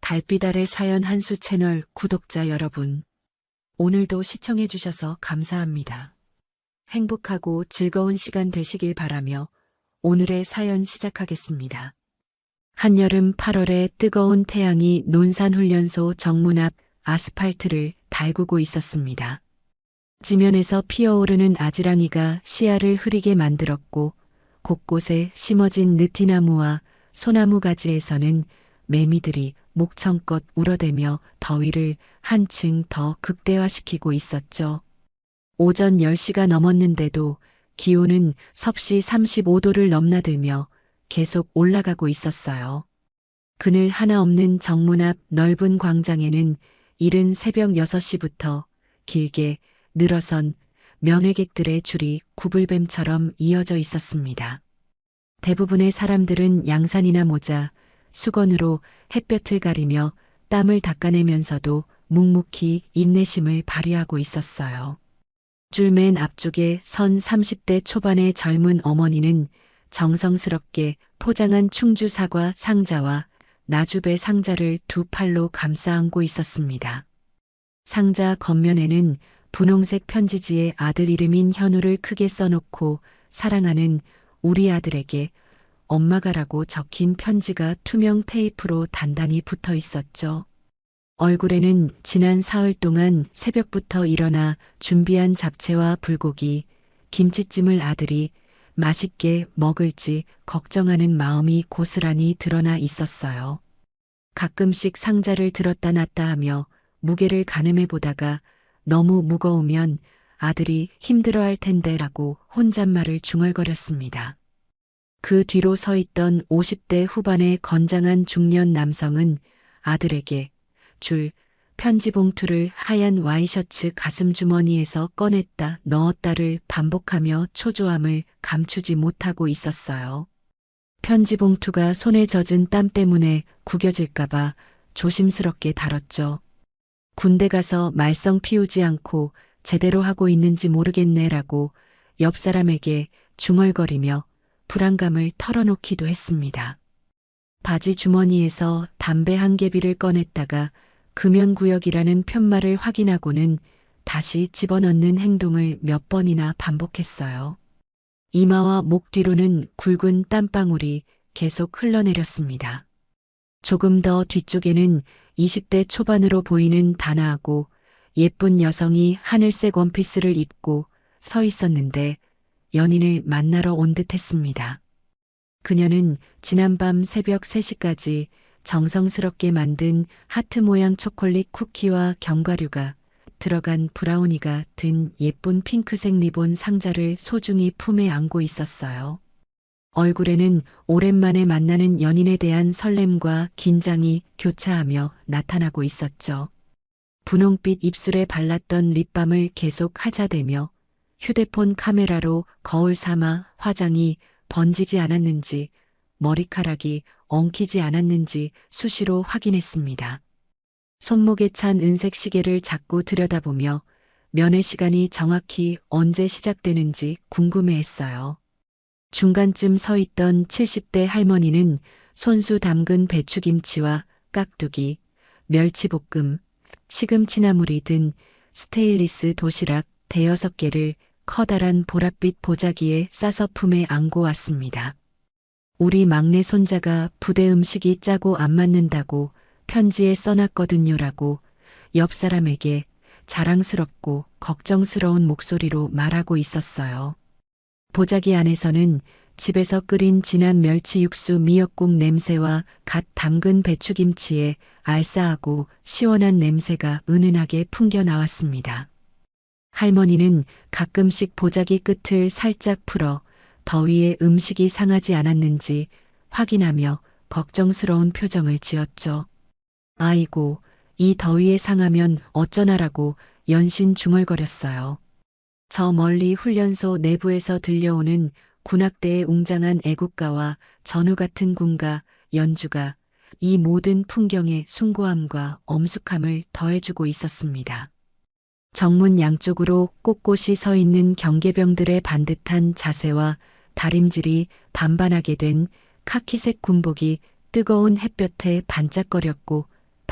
달빛 아래 사연 한수 채널 구독자 여러분, 오늘도 시청해주셔서 감사합니다. 행복하고 즐거운 시간 되시길 바라며 오늘의 사연 시작하겠습니다. 한여름 8월에 뜨거운 태양이 논산훈련소 정문 앞 아스팔트를 달구고 있었습니다. 지면에서 피어오르는 아지랑이가 시야를 흐리게 만들었고 곳곳에 심어진 느티나무와 소나무 가지에서는 매미들이 목청껏 울어대며 더위를 한층 더 극대화시키고 있었죠. 오전 10시가 넘었는데도 기온은 섭씨 35도를 넘나들며 계속 올라가고 있었어요. 그늘 하나 없는 정문 앞 넓은 광장에는 이른 새벽 6시부터 길게 늘어선 면회객들의 줄이 구불뱀처럼 이어져 있었습니다. 대부분의 사람들은 양산이나 모자, 수건으로 햇볕을 가리며 땀을 닦아내면서도 묵묵히 인내심을 발휘하고 있었어요. 줄 맨 앞쪽에 선 30대 초반의 젊은 어머니는 정성스럽게 포장한 충주 사과 상자와 나주배 상자를 두 팔로 감싸 안고 있었습니다. 상자 겉면에는 분홍색 편지지에 아들 이름인 현우를 크게 써놓고 사랑하는 우리 아들에게 엄마가라고 적힌 편지가 투명 테이프로 단단히 붙어 있었죠. 얼굴에는 지난 사흘 동안 새벽부터 일어나 준비한 잡채와 불고기, 김치찜을 아들이 맛있게 먹을지 걱정하는 마음이 고스란히 드러나 있었어요. 가끔씩 상자를 들었다 놨다 하며 무게를 가늠해 보다가 너무 무거우면 아들이 힘들어할 텐데라고 혼잣말을 중얼거렸습니다. 그 뒤로 서 있던 50대 후반의 건장한 중년 남성은 아들에게 줄 편지 봉투를 하얀 와이셔츠 가슴 주머니에서 꺼냈다 넣었다를 반복하며 초조함을 감추지 못하고 있었어요. 편지 봉투가 손에 젖은 땀 때문에 구겨질까봐 조심스럽게 다뤘죠. 군대 가서 말썽 피우지 않고 제대로 하고 있는지 모르겠네라고 옆 사람에게 중얼거리며 불안감을 털어놓기도 했습니다. 바지 주머니에서 담배 한 개비를 꺼냈다가 금연구역이라는 편말을 확인하고는 다시 집어넣는 행동을 몇 번이나 반복했어요. 이마와 목 뒤로는 굵은 땀방울이 계속 흘러내렸습니다. 조금 더 뒤쪽에는 20대 초반으로 보이는 단아하고 예쁜 여성이 하늘색 원피스를 입고 서 있었는데 연인을 만나러 온 듯했습니다. 그녀는 지난밤 새벽 3시까지 정성스럽게 만든 하트 모양 초콜릿 쿠키와 견과류가 들어간 브라우니가 든 예쁜 핑크색 리본 상자를 소중히 품에 안고 있었어요. 얼굴에는 오랜만에 만나는 연인에 대한 설렘과 긴장이 교차하며 나타나고 있었죠. 분홍빛 입술에 발랐던 립밤을 계속 하자대며 휴대폰 카메라로 거울 삼아 화장이 번지지 않았는지 머리카락이 엉키지 않았는지 수시로 확인했습니다. 손목에 찬 은색 시계를 자꾸 들여다보며 면회 시간이 정확히 언제 시작되는지 궁금해했어요. 중간쯤 서 있던 70대 할머니는 손수 담근 배추김치와 깍두기, 멸치볶음, 시금치나물이 든 스테인리스 도시락 5개를 커다란 보랏빛 보자기에 싸서 품에 안고 왔습니다. 우리 막내 손자가 부대 음식이 짜고 안 맞는다고 편지에 써놨거든요라고 옆 사람에게 자랑스럽고 걱정스러운 목소리로 말하고 있었어요. 보자기 안에서는 집에서 끓인 진한 멸치 육수 미역국 냄새와 갓 담근 배추김치의 알싸하고 시원한 냄새가 은은하게 풍겨 나왔습니다. 할머니는 가끔씩 보자기 끝을 살짝 풀어 더위에 음식이 상하지 않았는지 확인하며 걱정스러운 표정을 지었죠. 아이고, 이 더위에 상하면 어쩌나라고 연신 중얼거렸어요. 저 멀리 훈련소 내부에서 들려오는 군악대의 웅장한 애국가와 전우 같은 군가, 연주가 이 모든 풍경의 숭고함과 엄숙함을 더해주고 있었습니다. 정문 양쪽으로 꼿꼿이 서 있는 경계병들의 반듯한 자세와 다림질이 반반하게 된 카키색 군복이 뜨거운 햇볕에 반짝거렸고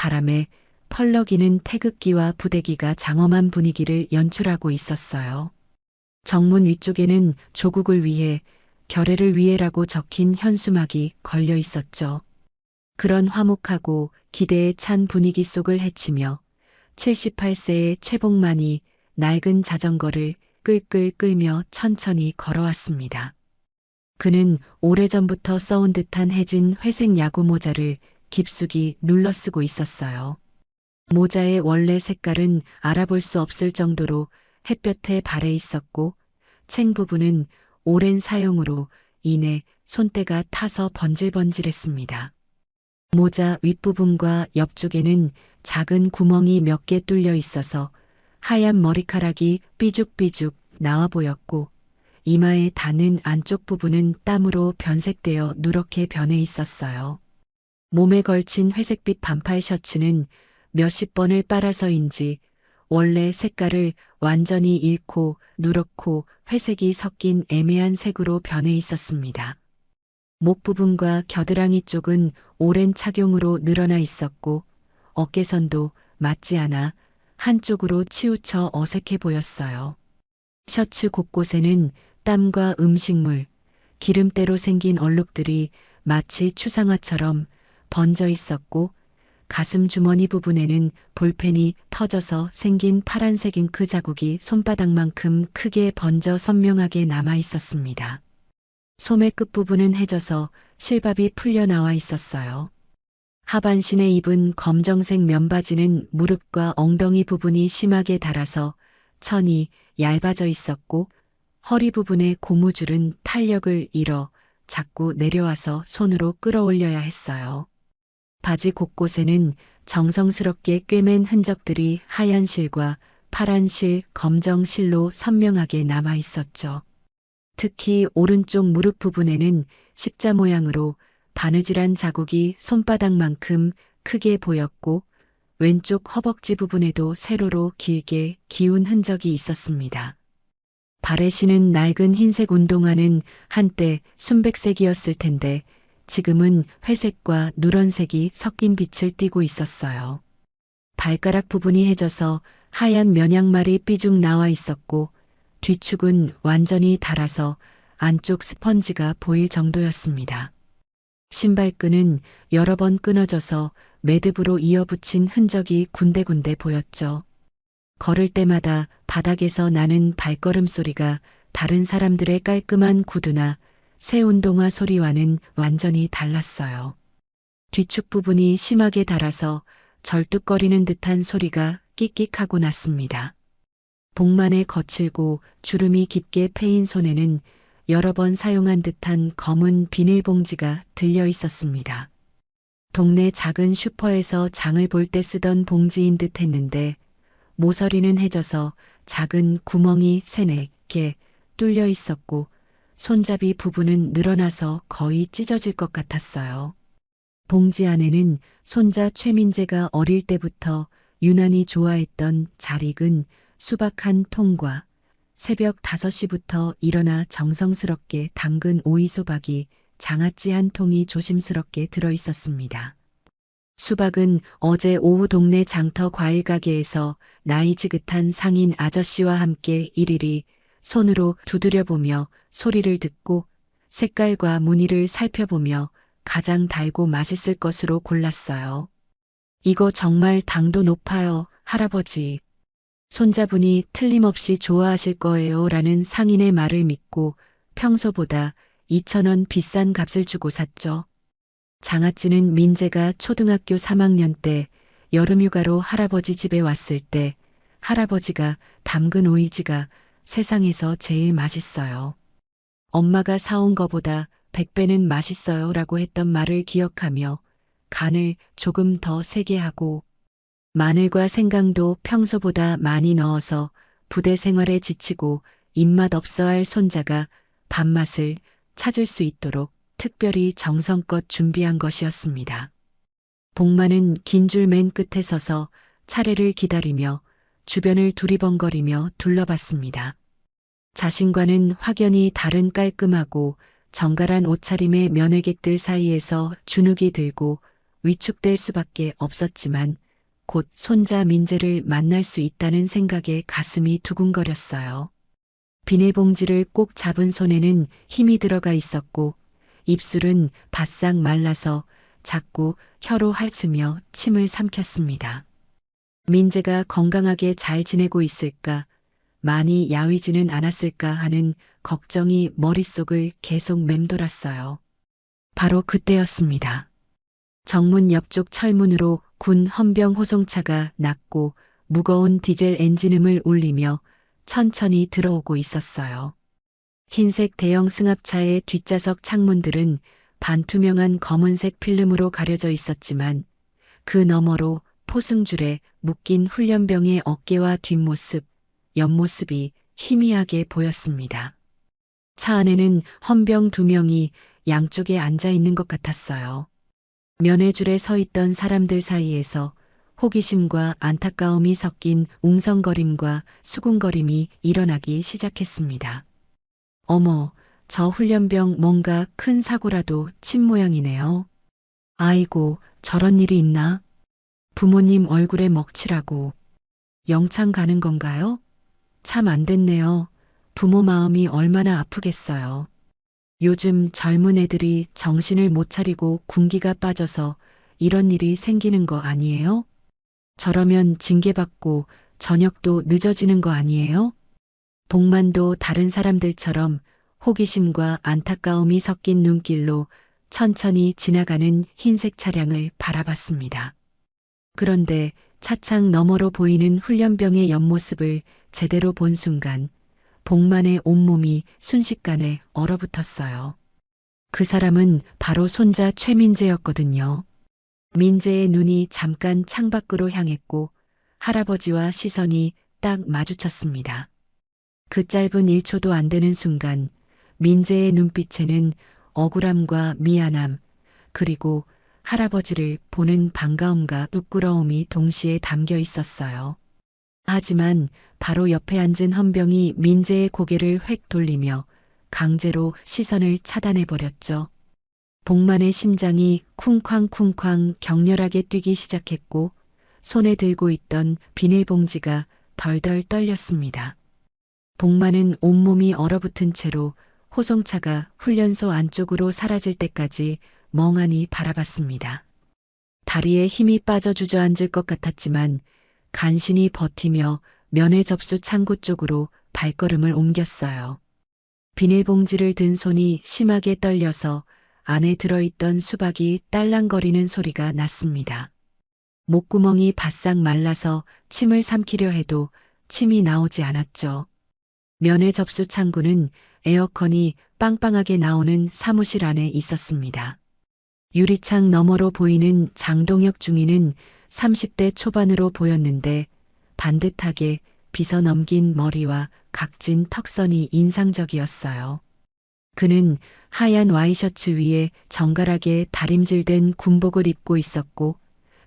바람에 펄럭이는 태극기와 부대기가 장엄한 분위기를 연출하고 있었어요. 정문 위쪽에는 조국을 위해, 결의를 위해라고 적힌 현수막이 걸려 있었죠. 그런 화목하고 기대에 찬 분위기 속을 헤치며 78세의 최복만이 낡은 자전거를 끌끌 끌며 천천히 걸어왔습니다. 그는 오래전부터 써온 듯한 해진 회색 야구 모자를 깊숙이 눌러 쓰고 있었어요. 모자의 원래 색깔은 알아볼 수 없을 정도로 햇볕에 발해 있었고 챙 부분은 오랜 사용으로 인해 손때가 타서 번질번질했습니다. 모자 윗부분과 옆쪽에는 작은 구멍이 몇 개 뚫려 있어서 하얀 머리카락이 삐죽삐죽 나와 보였고 이마에 닿는 안쪽 부분은 땀으로 변색되어 누렇게 변해 있었어요. 몸에 걸친 회색빛 반팔 셔츠는 몇십 번을 빨아서인지 원래 색깔을 완전히 잃고 누렇고 회색이 섞인 애매한 색으로 변해 있었습니다. 목 부분과 겨드랑이 쪽은 오랜 착용으로 늘어나 있었고 어깨선도 맞지 않아 한쪽으로 치우쳐 어색해 보였어요. 셔츠 곳곳에는 땀과 음식물, 기름때로 생긴 얼룩들이 마치 추상화처럼 번져 있었고 가슴 주머니 부분에는 볼펜이 터져서 생긴 파란색 잉크 자국이 손바닥만큼 크게 번져 선명하게 남아 있었습니다. 소매 끝부분은 해져서 실밥이 풀려 나와 있었어요. 하반신에 입은 검정색 면바지는 무릎과 엉덩이 부분이 심하게 닳아서 천이 얇아져 있었고 허리 부분의 고무줄은 탄력을 잃어 자꾸 내려와서 손으로 끌어올려야 했어요. 바지 곳곳에는 정성스럽게 꿰맨 흔적들이 하얀 실과 파란 실, 검정 실로 선명하게 남아 있었죠. 특히 오른쪽 무릎 부분에는 십자 모양으로 바느질한 자국이 손바닥만큼 크게 보였고 왼쪽 허벅지 부분에도 세로로 길게 기운 흔적이 있었습니다. 발에 신은 낡은 흰색 운동화는 한때 순백색이었을 텐데 지금은 회색과 누런색이 섞인 빛을 띠고 있었어요. 발가락 부분이 해져서 하얀 면양말이 삐죽 나와 있었고 뒤축은 완전히 닳아서 안쪽 스펀지가 보일 정도였습니다. 신발끈은 여러 번 끊어져서 매듭으로 이어붙인 흔적이 군데군데 보였죠. 걸을 때마다 바닥에서 나는 발걸음 소리가 다른 사람들의 깔끔한 구두나 새 운동화 소리와는 완전히 달랐어요. 뒤축 부분이 심하게 닳아서 절뚝거리는 듯한 소리가 끽끽하고 났습니다. 복만에 거칠고 주름이 깊게 패인 손에는 여러 번 사용한 듯한 검은 비닐봉지가 들려 있었습니다. 동네 작은 슈퍼에서 장을 볼 때 쓰던 봉지인 듯 했는데 모서리는 해져서 작은 구멍이 3-4개 뚫려 있었고 손잡이 부분은 늘어나서 거의 찢어질 것 같았어요. 봉지 안에는 손자 최민재가 어릴 때부터 유난히 좋아했던 잘 익은 수박 한 통과 새벽 5시부터 일어나 정성스럽게 담근 오이소박이 장아찌 한 통이 조심스럽게 들어 있었습니다. 수박은 어제 오후 동네 장터 과일 가게에서 나이 지긋한 상인 아저씨와 함께 일일이 손으로 두드려보며 소리를 듣고 색깔과 무늬를 살펴보며 가장 달고 맛있을 것으로 골랐어요. 이거 정말 당도 높아요, 할아버지. 손자분이 틀림없이 좋아하실 거예요 라는 상인의 말을 믿고 평소보다 2,000원 비싼 값을 주고 샀죠. 장아찌는 민재가 초등학교 3학년 때 여름휴가로 할아버지 집에 왔을 때 할아버지가 담근 오이지가 세상에서 제일 맛있어요. 엄마가 사온 거보다 100배는 맛있어요 라고 했던 말을 기억하며 간을 조금 더 세게 하고 마늘과 생강도 평소보다 많이 넣어서 부대 생활에 지치고 입맛 없어 할 손자가 밥맛을 찾을 수 있도록 특별히 정성껏 준비한 것이었습니다. 복만은 긴 줄 맨 끝에 서서 차례를 기다리며 주변을 두리번거리며 둘러봤습니다. 자신과는 확연히 다른 깔끔하고 정갈한 옷차림의 면회객들 사이에서 주눅이 들고 위축될 수밖에 없었지만 곧 손자 민재를 만날 수 있다는 생각에 가슴이 두근거렸어요. 비닐봉지를 꼭 잡은 손에는 힘이 들어가 있었고 입술은 바싹 말라서 자꾸 혀로 핥으며 침을 삼켰습니다. 민재가 건강하게 잘 지내고 있을까, 많이 야위지는 않았을까 하는 걱정이 머릿속을 계속 맴돌았어요. 바로 그때였습니다. 정문 옆쪽 철문으로 군 헌병 호송차가 낮고 무거운 디젤 엔진음을 울리며 천천히 들어오고 있었어요. 흰색 대형 승합차의 뒷좌석 창문들은 반투명한 검은색 필름으로 가려져 있었지만 그 너머로 포승줄에 묶인 훈련병의 어깨와 뒷모습, 옆모습이 희미하게 보였습니다. 차 안에는 헌병 2명이 양쪽에 앉아 있는 것 같았어요. 면회줄에 서 있던 사람들 사이에서 호기심과 안타까움이 섞인 웅성거림과 수군거림이 일어나기 시작했습니다. 어머, 저 훈련병 뭔가 큰 사고라도 친 모양이네요. 아이고, 저런 일이 있나? 부모님 얼굴에 먹칠하고 영창 가는 건가요? 참 안 됐네요. 부모 마음이 얼마나 아프겠어요. 요즘 젊은 애들이 정신을 못 차리고 군기가 빠져서 이런 일이 생기는 거 아니에요? 저러면 징계받고 저녁도 늦어지는 거 아니에요? 복만도 다른 사람들처럼 호기심과 안타까움이 섞인 눈길로 천천히 지나가는 흰색 차량을 바라봤습니다. 그런데 차창 너머로 보이는 훈련병의 옆모습을 제대로 본 순간 복만의 온몸이 순식간에 얼어붙었어요. 그 사람은 바로 손자 최민재였거든요. 민재의 눈이 잠깐 창밖으로 향했고 할아버지와 시선이 딱 마주쳤습니다. 그 짧은 1초도 안 되는 순간 민재의 눈빛에는 억울함과 미안함, 그리고 할아버지를 보는 반가움과 부끄러움이 동시에 담겨 있었어요. 하지만 바로 옆에 앉은 헌병이 민재의 고개를 획 돌리며 강제로 시선을 차단해버렸죠. 복만의 심장이 쿵쾅쿵쾅 격렬하게 뛰기 시작했고 손에 들고 있던 비닐봉지가 덜덜 떨렸습니다. 복만은 온몸이 얼어붙은 채로 호송차가 훈련소 안쪽으로 사라질 때까지 멍하니 바라봤습니다. 다리에 힘이 빠져 주저앉을 것 같았지만 간신히 버티며 면회 접수 창구 쪽으로 발걸음을 옮겼어요. 비닐봉지를 든 손이 심하게 떨려서 안에 들어있던 수박이 딸랑거리는 소리가 났습니다. 목구멍이 바싹 말라서 침을 삼키려 해도 침이 나오지 않았죠. 면회 접수 창구는 에어컨이 빵빵하게 나오는 사무실 안에 있었습니다. 유리창 너머로 보이는 장동혁 중위는 30대 초반으로 보였는데 반듯하게 빗어 넘긴 머리와 각진 턱선이 인상적이었어요. 그는 하얀 와이셔츠 위에 정갈하게 다림질된 군복을 입고 있었고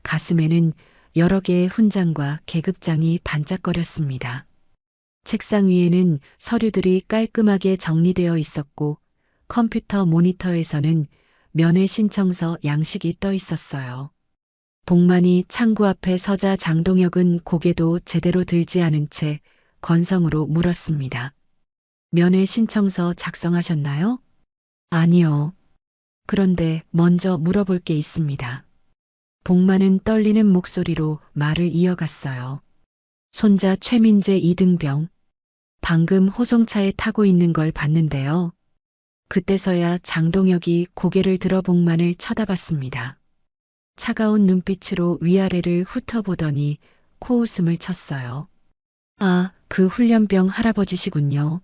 가슴에는 여러 개의 훈장과 계급장이 반짝거렸습니다. 책상 위에는 서류들이 깔끔하게 정리되어 있었고 컴퓨터 모니터에서는 면회 신청서 양식이 떠 있었어요. 복만이 창구 앞에 서자 장동혁은 고개도 제대로 들지 않은 채 건성으로 물었습니다. 면회 신청서 작성하셨나요? 아니요. 그런데 먼저 물어볼 게 있습니다. 복만은 떨리는 목소리로 말을 이어갔어요. 손자 최민재 이등병. 방금 호송차에 타고 있는 걸 봤는데요. 그때서야 장동혁이 고개를 들어 복만을 쳐다봤습니다. 차가운 눈빛으로 위아래를 훑어보더니 코웃음을 쳤어요. 아, 그 훈련병 할아버지시군요.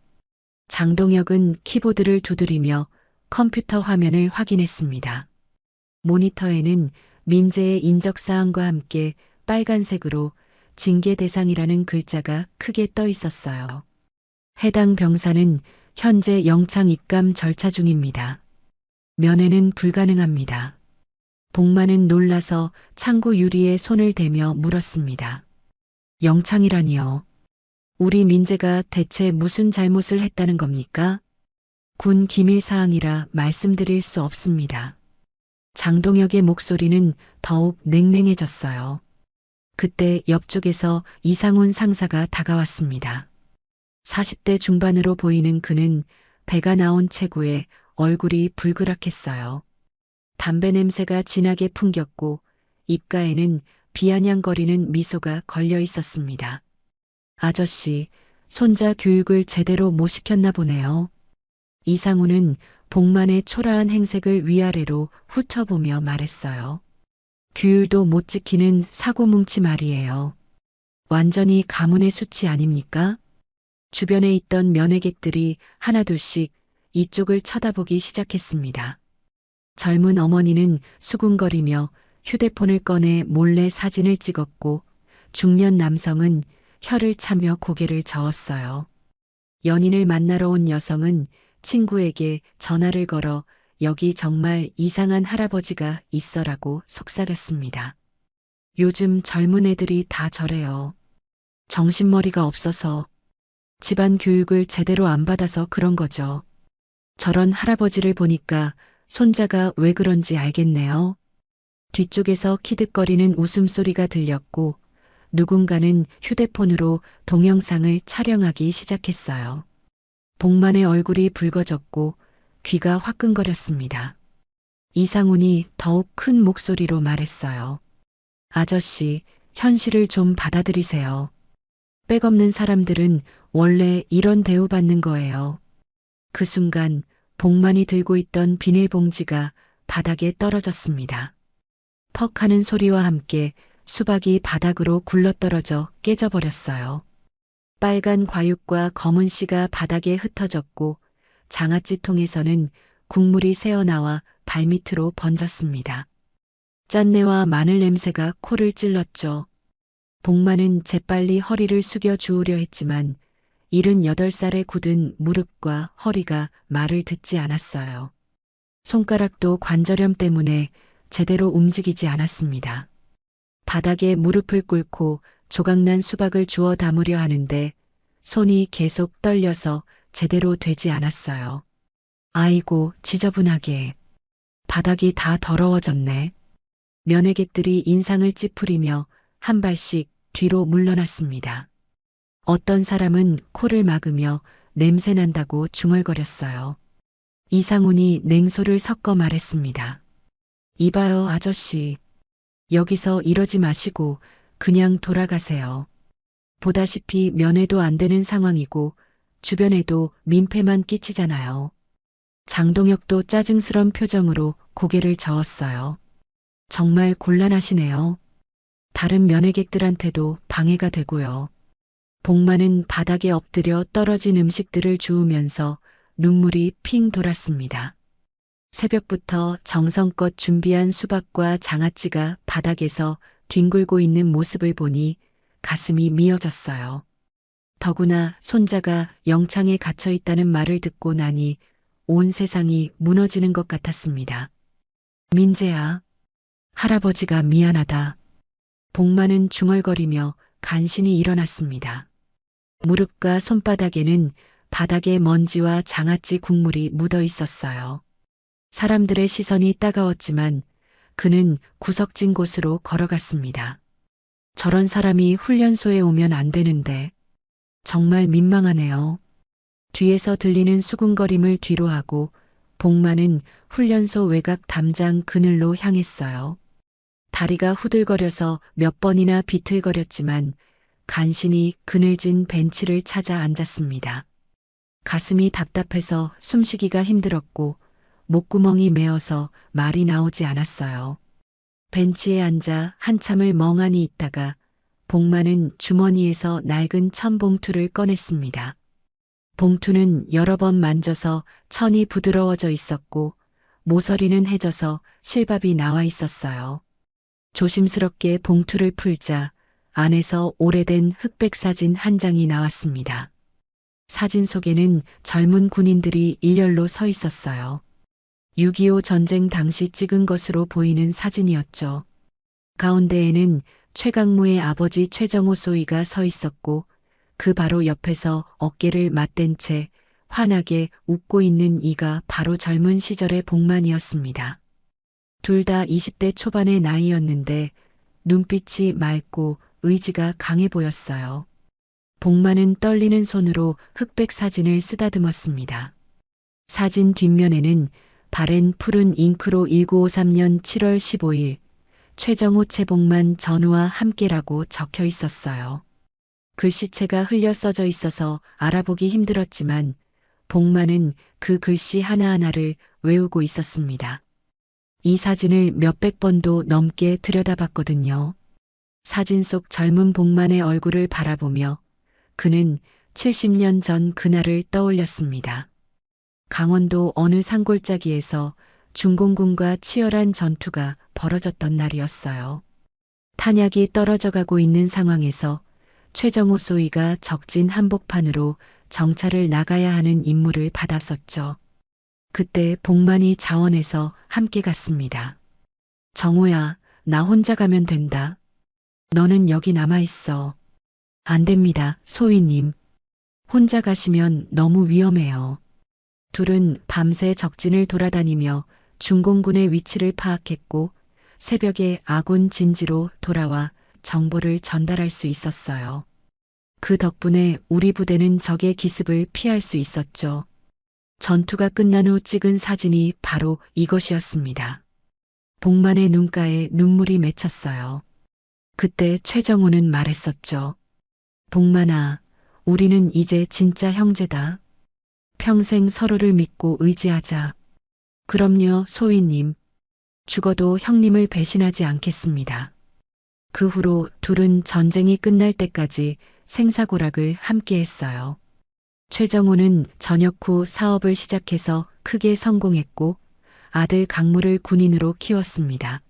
장동혁은 키보드를 두드리며 컴퓨터 화면을 확인했습니다. 모니터에는 민재의 인적사항과 함께 빨간색으로 징계 대상이라는 글자가 크게 떠 있었어요. 해당 병사는 현재 영창 입감 절차 중입니다. 면회는 불가능합니다. 복만은 놀라서 창구 유리에 손을 대며 물었습니다. 영창이라니요. 우리 민재가 대체 무슨 잘못을 했다는 겁니까? 군 기밀사항이라 말씀드릴 수 없습니다. 장동혁의 목소리는 더욱 냉랭해졌어요. 그때 옆쪽에서 이상훈 상사가 다가왔습니다. 40대 중반으로 보이는 그는 배가 나온 체구에 얼굴이 불그락했어요. 담배 냄새가 진하게 풍겼고 입가에는 비아냥거리는 미소가 걸려 있었습니다. 아저씨, 손자 교육을 제대로 못 시켰나 보네요. 이상우는 복만의 초라한 행색을 위아래로 훑어보며 말했어요. 규율도 못 지키는 사고뭉치 말이에요. 완전히 가문의 수치 아닙니까? 주변에 있던 면회객들이 하나둘씩 이쪽을 쳐다보기 시작했습니다. 젊은 어머니는 수군거리며 휴대폰을 꺼내 몰래 사진을 찍었고 중년 남성은 혀를 차며 고개를 저었어요. 연인을 만나러 온 여성은 친구에게 전화를 걸어 여기 정말 이상한 할아버지가 있어라고 속삭였습니다. 요즘 젊은 애들이 다 저래요. 정신머리가 없어서 집안 교육을 제대로 안 받아서 그런 거죠. 저런 할아버지를 보니까 손자가 왜 그런지 알겠네요. 뒤쪽에서 키득거리는 웃음소리가 들렸고 누군가는 휴대폰으로 동영상을 촬영하기 시작했어요. 복만의 얼굴이 붉어졌고 귀가 화끈거렸습니다. 이상훈이 더욱 큰 목소리로 말했어요. 아저씨, 현실을 좀 받아들이세요. 백없는 사람들은 원래 이런 대우받는 거예요. 그 순간 복만이 들고 있던 비닐봉지가 바닥에 떨어졌습니다. 퍽 하는 소리와 함께 수박이 바닥으로 굴러떨어져 깨져버렸어요. 빨간 과육과 검은 씨가 바닥에 흩어졌고 장아찌 통에서는 국물이 새어나와 발밑으로 번졌습니다. 짠내와 마늘 냄새가 코를 찔렀죠. 복만은 재빨리 허리를 숙여 주우려 했지만 78살에 굳은 무릎과 허리가 말을 듣지 않았어요. 손가락도 관절염 때문에 제대로 움직이지 않았습니다. 바닥에 무릎을 꿇고 조각난 수박을 주워 담으려 하는데 손이 계속 떨려서 제대로 되지 않았어요. 아이고, 지저분하게. 바닥이 다 더러워졌네. 면회객들이 인상을 찌푸리며 한 발씩 뒤로 물러났습니다. 어떤 사람은 코를 막으며 냄새 난다고 중얼거렸어요. 이상훈이 냉소를 섞어 말했습니다. 이봐요, 아저씨. 여기서 이러지 마시고 그냥 돌아가세요. 보다시피 면회도 안 되는 상황이고 주변에도 민폐만 끼치잖아요. 장동혁도 짜증스런 표정으로 고개를 저었어요. 정말 곤란하시네요. 다른 면회객들한테도 방해가 되고요. 복만은 바닥에 엎드려 떨어진 음식들을 주우면서 눈물이 핑 돌았습니다. 새벽부터 정성껏 준비한 수박과 장아찌가 바닥에서 뒹굴고 있는 모습을 보니 가슴이 미어졌어요. 더구나 손자가 영창에 갇혀 있다는 말을 듣고 나니 온 세상이 무너지는 것 같았습니다. 민재야, 할아버지가 미안하다. 복만은 중얼거리며 간신히 일어났습니다. 무릎과 손바닥에는 바닥에 먼지와 장아찌 국물이 묻어 있었어요. 사람들의 시선이 따가웠지만 그는 구석진 곳으로 걸어갔습니다. 저런 사람이 훈련소에 오면 안 되는데 정말 민망하네요. 뒤에서 들리는 수군거림을 뒤로하고 복만은 훈련소 외곽 담장 그늘로 향했어요. 다리가 후들거려서 몇 번이나 비틀거렸지만 간신히 그늘진 벤치를 찾아 앉았습니다. 가슴이 답답해서 숨쉬기가 힘들었고 목구멍이 메어서 말이 나오지 않았어요. 벤치에 앉아 한참을 멍하니 있다가 복만은 주머니에서 낡은 천봉투를 꺼냈습니다. 봉투는 여러 번 만져서 천이 부드러워져 있었고 모서리는 해져서 실밥이 나와 있었어요. 조심스럽게 봉투를 풀자 안에서 오래된 흑백 사진 한 장이 나왔습니다. 사진 속에는 젊은 군인들이 일렬로 서 있었어요. 6.25 전쟁 당시 찍은 것으로 보이는 사진이었죠. 가운데에는 최강무의 아버지 최정호 소위가 서 있었고 그 바로 옆에서 어깨를 맞댄 채 환하게 웃고 있는 이가 바로 젊은 시절의 복만이었습니다. 둘 다 20대 초반의 나이였는데 눈빛이 맑고 의지가 강해 보였어요. 복만은 떨리는 손으로 흑백 사진을 쓰다듬었습니다. 사진 뒷면에는 바랜 푸른 잉크로 1953년 7월 15일 최정호 최복만 전우와 함께라고 적혀 있었어요. 글씨체가 흘려 써져 있어서 알아보기 힘들었지만 복만은 그 글씨 하나하나를 외우고 있었습니다. 이 사진을 몇백 번도 넘게 들여다봤거든요. 사진 속 젊은 복만의 얼굴을 바라보며 그는 70년 전 그날을 떠올렸습니다. 강원도 어느 산골짜기에서 중공군과 치열한 전투가 벌어졌던 날이었어요. 탄약이 떨어져 가고 있는 상황에서 최정호 소위가 적진 한복판으로 정찰을 나가야 하는 임무를 받았었죠. 그때 복만이 자원해서 함께 갔습니다. 정호야, 나 혼자 가면 된다. 너는 여기 남아 있어. 안 됩니다, 소위님. 혼자 가시면 너무 위험해요. 둘은 밤새 적진을 돌아다니며 중공군의 위치를 파악했고 새벽에 아군 진지로 돌아와 정보를 전달할 수 있었어요. 그 덕분에 우리 부대는 적의 기습을 피할 수 있었죠. 전투가 끝난 후 찍은 사진이 바로 이것이었습니다. 복만의 눈가에 눈물이 맺혔어요. 그때 최정호는 말했었죠. 복만아, 우리는 이제 진짜 형제다. 평생 서로를 믿고 의지하자. 그럼요, 소위님. 죽어도 형님을 배신하지 않겠습니다. 그 후로 둘은 전쟁이 끝날 때까지 생사고락을 함께 했어요. 최정호는 전역 후 사업을 시작해서 크게 성공했고 아들 강무를 군인으로 키웠습니다.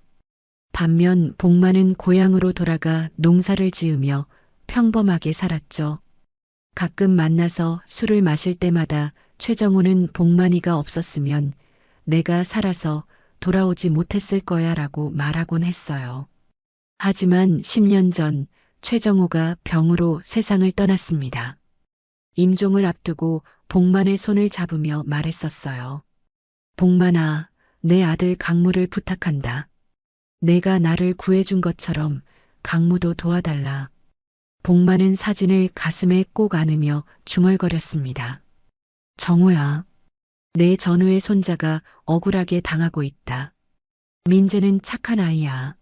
반면 복만은 고향으로 돌아가 농사를 지으며 평범하게 살았죠. 가끔 만나서 술을 마실 때마다 최정호는 복만이가 없었으면 내가 살아서 돌아오지 못했을 거야 라고 말하곤 했어요. 하지만 10년 전 최정호가 병으로 세상을 떠났습니다. 임종을 앞두고 복만의 손을 잡으며 말했었어요. 복만아, 내 아들 강무를 부탁한다. 내가 나를 구해준 것처럼 강무도 도와달라. 복만은 사진을 가슴에 꼭 안으며 중얼거렸습니다. 정호야, 내 전우의 손자가 억울하게 당하고 있다. 민재는 착한 아이야.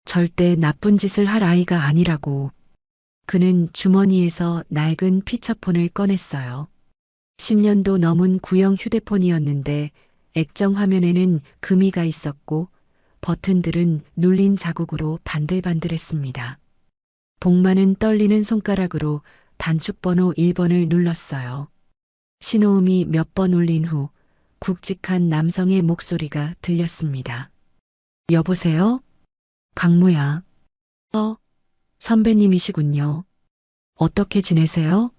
절대 나쁜 짓을 할 아이가 아니라고. 그는 주머니에서 낡은 피처폰을 꺼냈어요. 10년도 넘은 구형 휴대폰이었는데 액정 화면에는 금이가 있었고 버튼들은 눌린 자국으로 반들반들했습니다. 복만은 떨리는 손가락으로 단축번호 1번을 눌렀어요. 신호음이 몇 번 울린 후 굵직한 남성의 목소리가 들렸습니다. 여보세요? 강무야. 선배님이시군요. 어떻게 지내세요?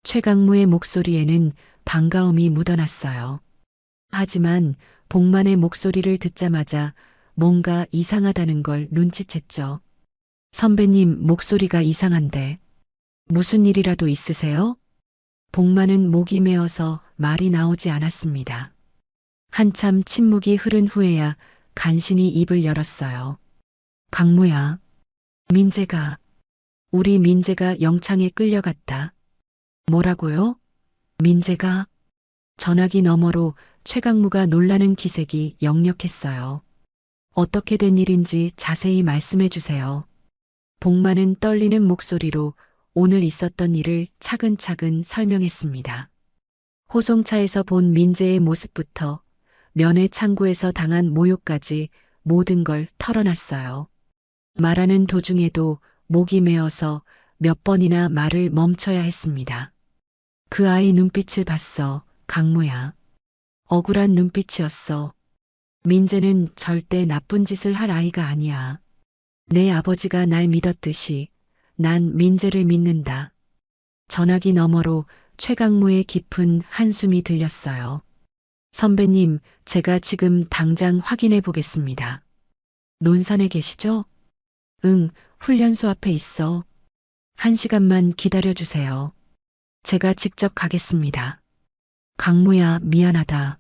최강무의 목소리에는 반가움이 묻어났어요. 하지만 복만의 목소리를 듣자마자 뭔가 이상하다는 걸 눈치챘죠. 선배님 목소리가 이상한데 무슨 일이라도 있으세요? 복만은 목이 메어서 말이 나오지 않았습니다. 한참 침묵이 흐른 후에야 간신히 입을 열었어요. 강무야, 우리 민재가 영창에 끌려갔다. 뭐라고요? 민재가? 전화기 너머로 최강무가 놀라는 기색이 역력했어요. 어떻게 된 일인지 자세히 말씀해 주세요. 복만은 떨리는 목소리로 오늘 있었던 일을 차근차근 설명했습니다. 호송차에서 본 민재의 모습부터 면회 창구에서 당한 모욕까지 모든 걸 털어놨어요. 말하는 도중에도 목이 메어서 몇 번이나 말을 멈춰야 했습니다. 그 아이 눈빛을 봤어, 강무야. 억울한 눈빛이었어. 민재는 절대 나쁜 짓을 할 아이가 아니야. 내 아버지가 날 믿었듯이 난 민재를 믿는다. 전화기 너머로 최강무의 깊은 한숨이 들렸어요. 선배님, 제가 지금 당장 확인해 보겠습니다. 논산에 계시죠? 응, 훈련소 앞에 있어. 1시간만 기다려주세요. 제가 직접 가겠습니다. 강무야, 미안하다.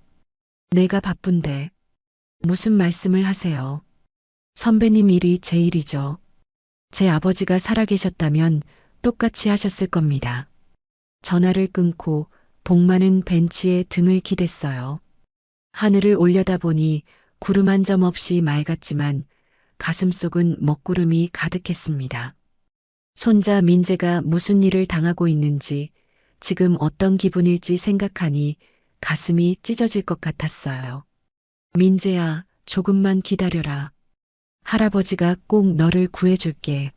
내가 바쁜데. 무슨 말씀을 하세요? 선배님 일이 제 일이죠. 제 아버지가 살아계셨다면 똑같이 하셨을 겁니다. 전화를 끊고 복만은 벤치에 등을 기댔어요. 하늘을 올려다보니 구름 한 점 없이 맑았지만 가슴속은 먹구름이 가득했습니다. 손자 민재가 무슨 일을 당하고 있는지, 지금 어떤 기분일지 생각하니 가슴이 찢어질 것 같았어요. 민재야, 조금만 기다려라. 할아버지가 꼭 너를 구해줄게.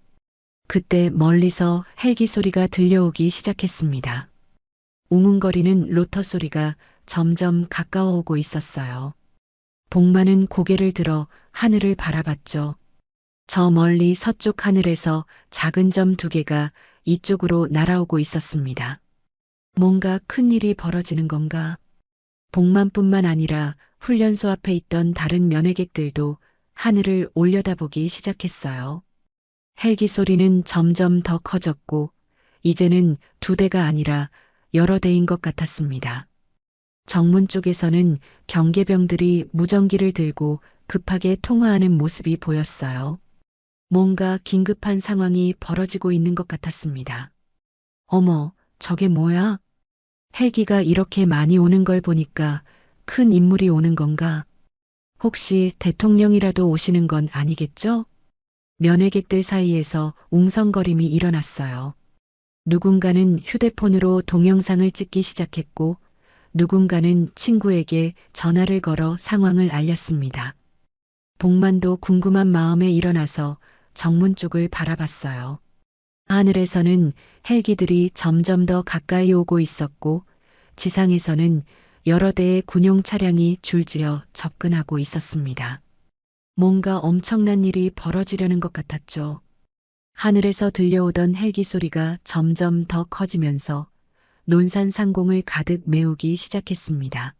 그때 멀리서 헬기 소리가 들려오기 시작했습니다. 웅웅거리는 로터 소리가 점점 가까워오고 있었어요. 복만은 고개를 들어 하늘을 바라봤죠. 저 멀리 서쪽 하늘에서 작은 점 2개가 이쪽으로 날아오고 있었습니다. 뭔가 큰 일이 벌어지는 건가? 복만뿐만 아니라 훈련소 앞에 있던 다른 면회객들도 하늘을 올려다보기 시작했어요. 헬기 소리는 점점 더 커졌고 이제는 2대가 아니라 여러 대인 것 같았습니다. 정문 쪽에서는 경계병들이 무전기를 들고 급하게 통화하는 모습이 보였어요. 뭔가 긴급한 상황이 벌어지고 있는 것 같았습니다. 어머, 저게 뭐야? 헬기가 이렇게 많이 오는 걸 보니까 큰 인물이 오는 건가? 혹시 대통령이라도 오시는 건 아니겠죠? 면회객들 사이에서 웅성거림이 일어났어요. 누군가는 휴대폰으로 동영상을 찍기 시작했고 누군가는 친구에게 전화를 걸어 상황을 알렸습니다. 복만도 궁금한 마음에 일어나서 정문 쪽을 바라봤어요. 하늘에서는 헬기들이 점점 더 가까이 오고 있었고 지상에서는 여러 대의 군용 차량이 줄지어 접근하고 있었습니다. 뭔가 엄청난 일이 벌어지려는 것 같았죠. 하늘에서 들려오던 헬기 소리가 점점 더 커지면서 논산 상공을 가득 메우기 시작했습니다.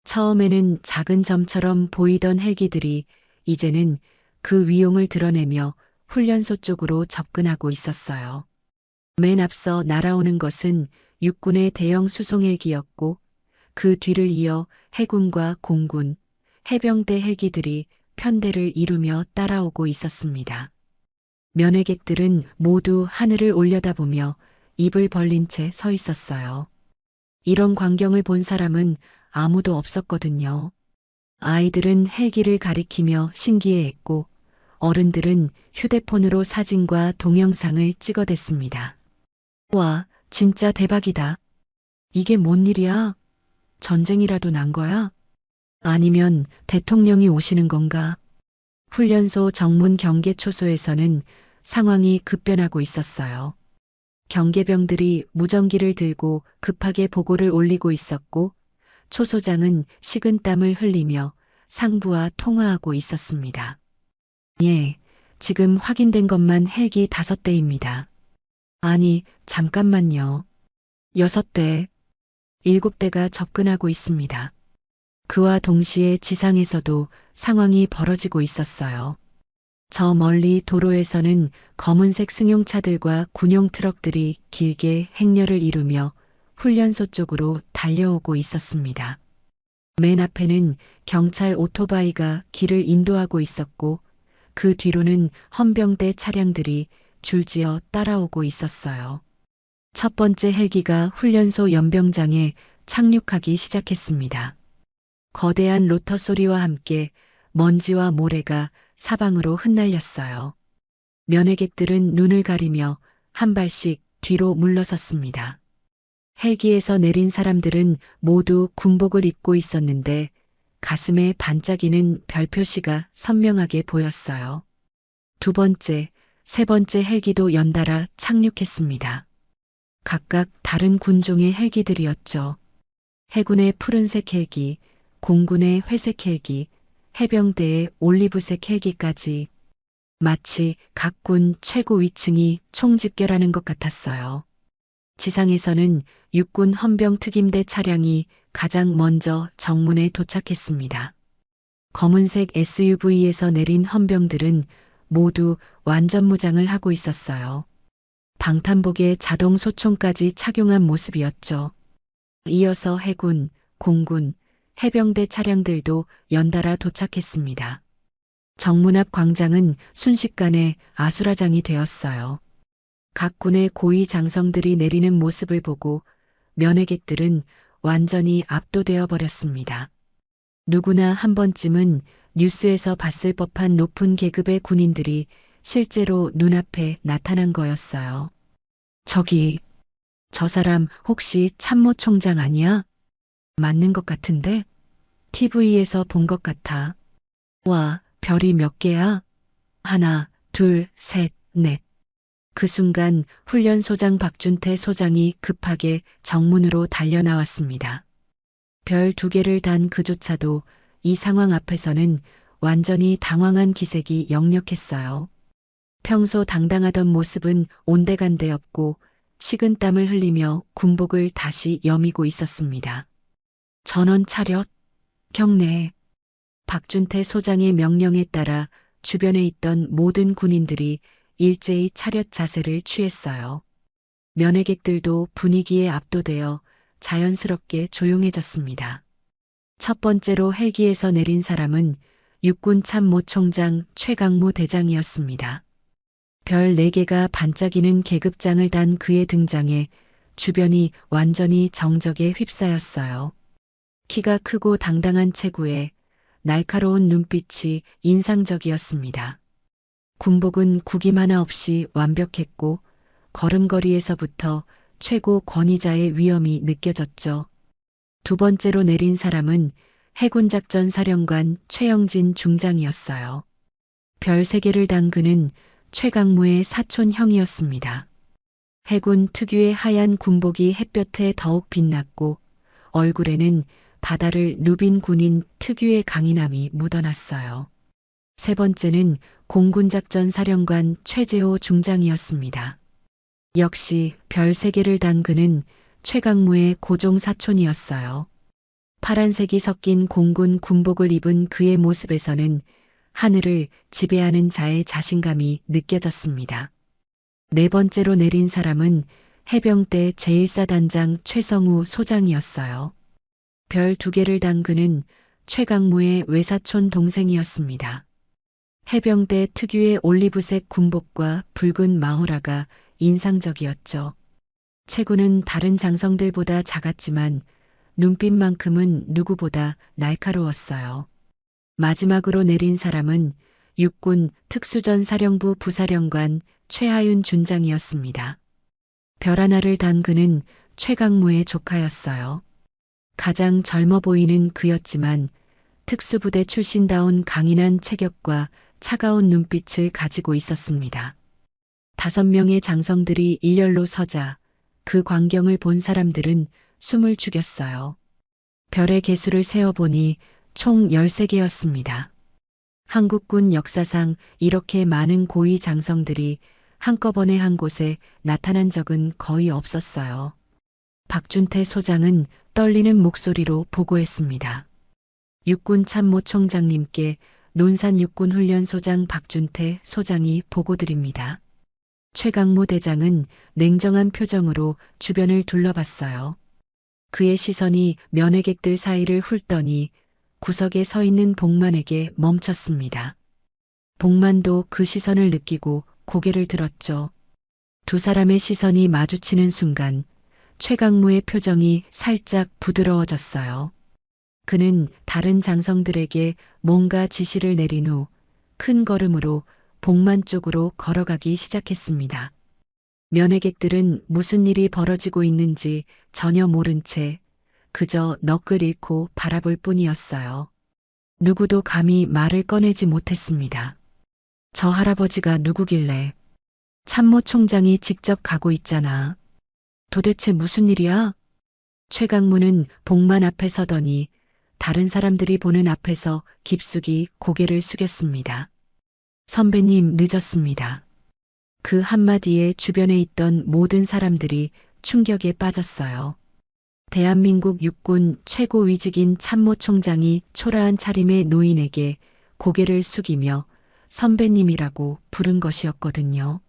처음에는 작은 점처럼 보이던 헬기들이 이제는 그 위용을 드러내며 훈련소 쪽으로 접근하고 있었어요. 맨 앞서 날아오는 것은 육군의 대형 수송 헬기였고 그 뒤를 이어 해군과 공군, 해병대 헬기들이 편대를 이루며 따라오고 있었습니다. 면회객들은 모두 하늘을 올려다보며 입을 벌린 채 서 있었어요. 이런 광경을 본 사람은 아무도 없었거든요. 아이들은 헬기를 가리키며 신기해했고 어른들은 휴대폰으로 사진과 동영상을 찍어댔습니다. 와, 진짜 대박이다. 이게 뭔 일이야? 전쟁이라도 난 거야? 아니면 대통령이 오시는 건가? 훈련소 정문 경계초소에서는 상황이 급변하고 있었어요. 경계병들이 무전기를 들고 급하게 보고를 올리고 있었고 초소장은 식은땀을 흘리며 상부와 통화하고 있었습니다. 예, 지금 확인된 것만 헬기 5대입니다. 아니, 잠깐만요. 6대, 7대가 접근하고 있습니다. 그와 동시에 지상에서도 상황이 벌어지고 있었어요. 저 멀리 도로에서는 검은색 승용차들과 군용 트럭들이 길게 행렬을 이루며 훈련소 쪽으로 달려오고 있었습니다. 맨 앞에는 경찰 오토바이가 길을 인도하고 있었고 그 뒤로는 헌병대 차량들이 줄지어 따라오고 있었어요. 첫 번째 헬기가 훈련소 연병장에 착륙하기 시작했습니다. 거대한 로터 소리와 함께 먼지와 모래가 사방으로 흩날렸어요. 면회객들은 눈을 가리며 한 발씩 뒤로 물러섰습니다. 헬기에서 내린 사람들은 모두 군복을 입고 있었는데 가슴에 반짝이는 별 표시가 선명하게 보였어요. 2번째, 3번째 헬기도 연달아 착륙했습니다. 각각 다른 군종의 헬기들이었죠. 해군의 푸른색 헬기, 공군의 회색 헬기, 해병대의 올리브색 헬기까지 마치 각 군 최고 위층이 총집결하는 것 같았어요. 지상에서는 육군 헌병 특임대 차량이 가장 먼저 정문에 도착했습니다. 검은색 SUV에서 내린 헌병들은 모두 완전 무장을 하고 있었어요. 방탄복에 자동 소총까지 착용한 모습이었죠. 이어서 해군, 공군, 해병대 차량들도 연달아 도착했습니다. 정문 앞 광장은 순식간에 아수라장이 되었어요. 각 군의 고위 장성들이 내리는 모습을 보고 면회객들은 완전히 압도되어 버렸습니다. 누구나 한 번쯤은 뉴스에서 봤을 법한 높은 계급의 군인들이 실제로 눈앞에 나타난 거였어요. 저기, 저 사람 혹시 참모총장 아니야? 맞는 것 같은데? TV에서 본 것 같아. 와, 별이 몇 개야? 하나, 둘, 셋, 넷. 그 순간 훈련소장 박준태 소장이 급하게 정문으로 달려나왔습니다. 별 2개를 단 그조차도 이 상황 앞에서는 완전히 당황한 기색이 역력했어요. 평소 당당하던 모습은 온데간데 없고 식은땀을 흘리며 군복을 다시 여미고 있었습니다. 전원 차렷, 경례. 박준태 소장의 명령에 따라 주변에 있던 모든 군인들이 일제히 차렷 자세를 취했어요. 면회객들도 분위기에 압도되어 자연스럽게 조용해졌습니다. 첫 번째로 헬기에서 내린 사람은 육군 참모총장 최강무 대장이었습니다. 별 4개가 반짝이는 계급장을 단 그의 등장에 주변이 완전히 정적에 휩싸였어요. 키가 크고 당당한 체구에 날카로운 눈빛이 인상적이었습니다. 군복은 구김 하나 없이 완벽했고 걸음걸이에서부터 최고 권위자의 위엄이 느껴졌죠. 두 번째로 내린 사람은 해군작전 사령관 최영진 중장이었어요. 별 3개를 단 그는 최강무의 사촌 형이었습니다. 해군 특유의 하얀 군복이 햇볕에 더욱 빛났고 얼굴에는 바다를 누빈 군인 특유의 강인함이 묻어났어요. 세 번째는 공군작전 사령관 최재호 중장이었습니다. 역시 별 3개를 단 그는 최강무의 고종 사촌이었어요. 파란색이 섞인 공군 군복을 입은 그의 모습에서는 하늘을 지배하는 자의 자신감이 느껴졌습니다. 네 번째로 내린 사람은 해병대 제1사단장 최성우 소장이었어요. 별 2개를 단 그는 최강무의 외사촌 동생이었습니다. 해병대 특유의 올리브색 군복과 붉은 마호라가 인상적이었죠. 체구는 다른 장성들보다 작았지만 눈빛만큼은 누구보다 날카로웠어요. 마지막으로 내린 사람은 육군 특수전사령부 부사령관 최하윤 준장이었습니다. 별 하나를 단 그는 최강무의 조카였어요. 가장 젊어 보이는 그였지만 특수부대 출신다운 강인한 체격과 차가운 눈빛을 가지고 있었습니다. 5명의 장성들이 일렬로 서자 그 광경을 본 사람들은 숨을 죽였어요. 별의 개수를 세어보니 총 13개였습니다. 한국군 역사상 이렇게 많은 고위 장성들이 한꺼번에 한 곳에 나타난 적은 거의 없었어요. 박준태 소장은 떨리는 목소리로 보고했습니다. 육군 참모총장님께 논산 육군훈련소장 박준태 소장이 보고드립니다. 최강무 대장은 냉정한 표정으로 주변을 둘러봤어요. 그의 시선이 면회객들 사이를 훑더니 구석에 서 있는 복만에게 멈췄습니다. 복만도 그 시선을 느끼고 고개를 들었죠. 두 사람의 시선이 마주치는 순간 최강무의 표정이 살짝 부드러워졌어요. 그는 다른 장성들에게 뭔가 지시를 내린 후 큰 걸음으로 복만 쪽으로 걸어가기 시작했습니다. 면회객들은 무슨 일이 벌어지고 있는지 전혀 모른 채 그저 넋을 잃고 바라볼 뿐이었어요. 누구도 감히 말을 꺼내지 못했습니다. 저 할아버지가 누구길래? 참모총장이 직접 가고 있잖아. 도대체 무슨 일이야? 최강무는 복만 앞에 서더니 다른 사람들이 보는 앞에서 깊숙이 고개를 숙였습니다. 선배님 늦었습니다. 그 한마디에 주변에 있던 모든 사람들이 충격에 빠졌어요. 대한민국 육군 최고위직인 참모총장이 초라한 차림의 노인에게 고개를 숙이며 선배님이라고 부른 것이었거든요.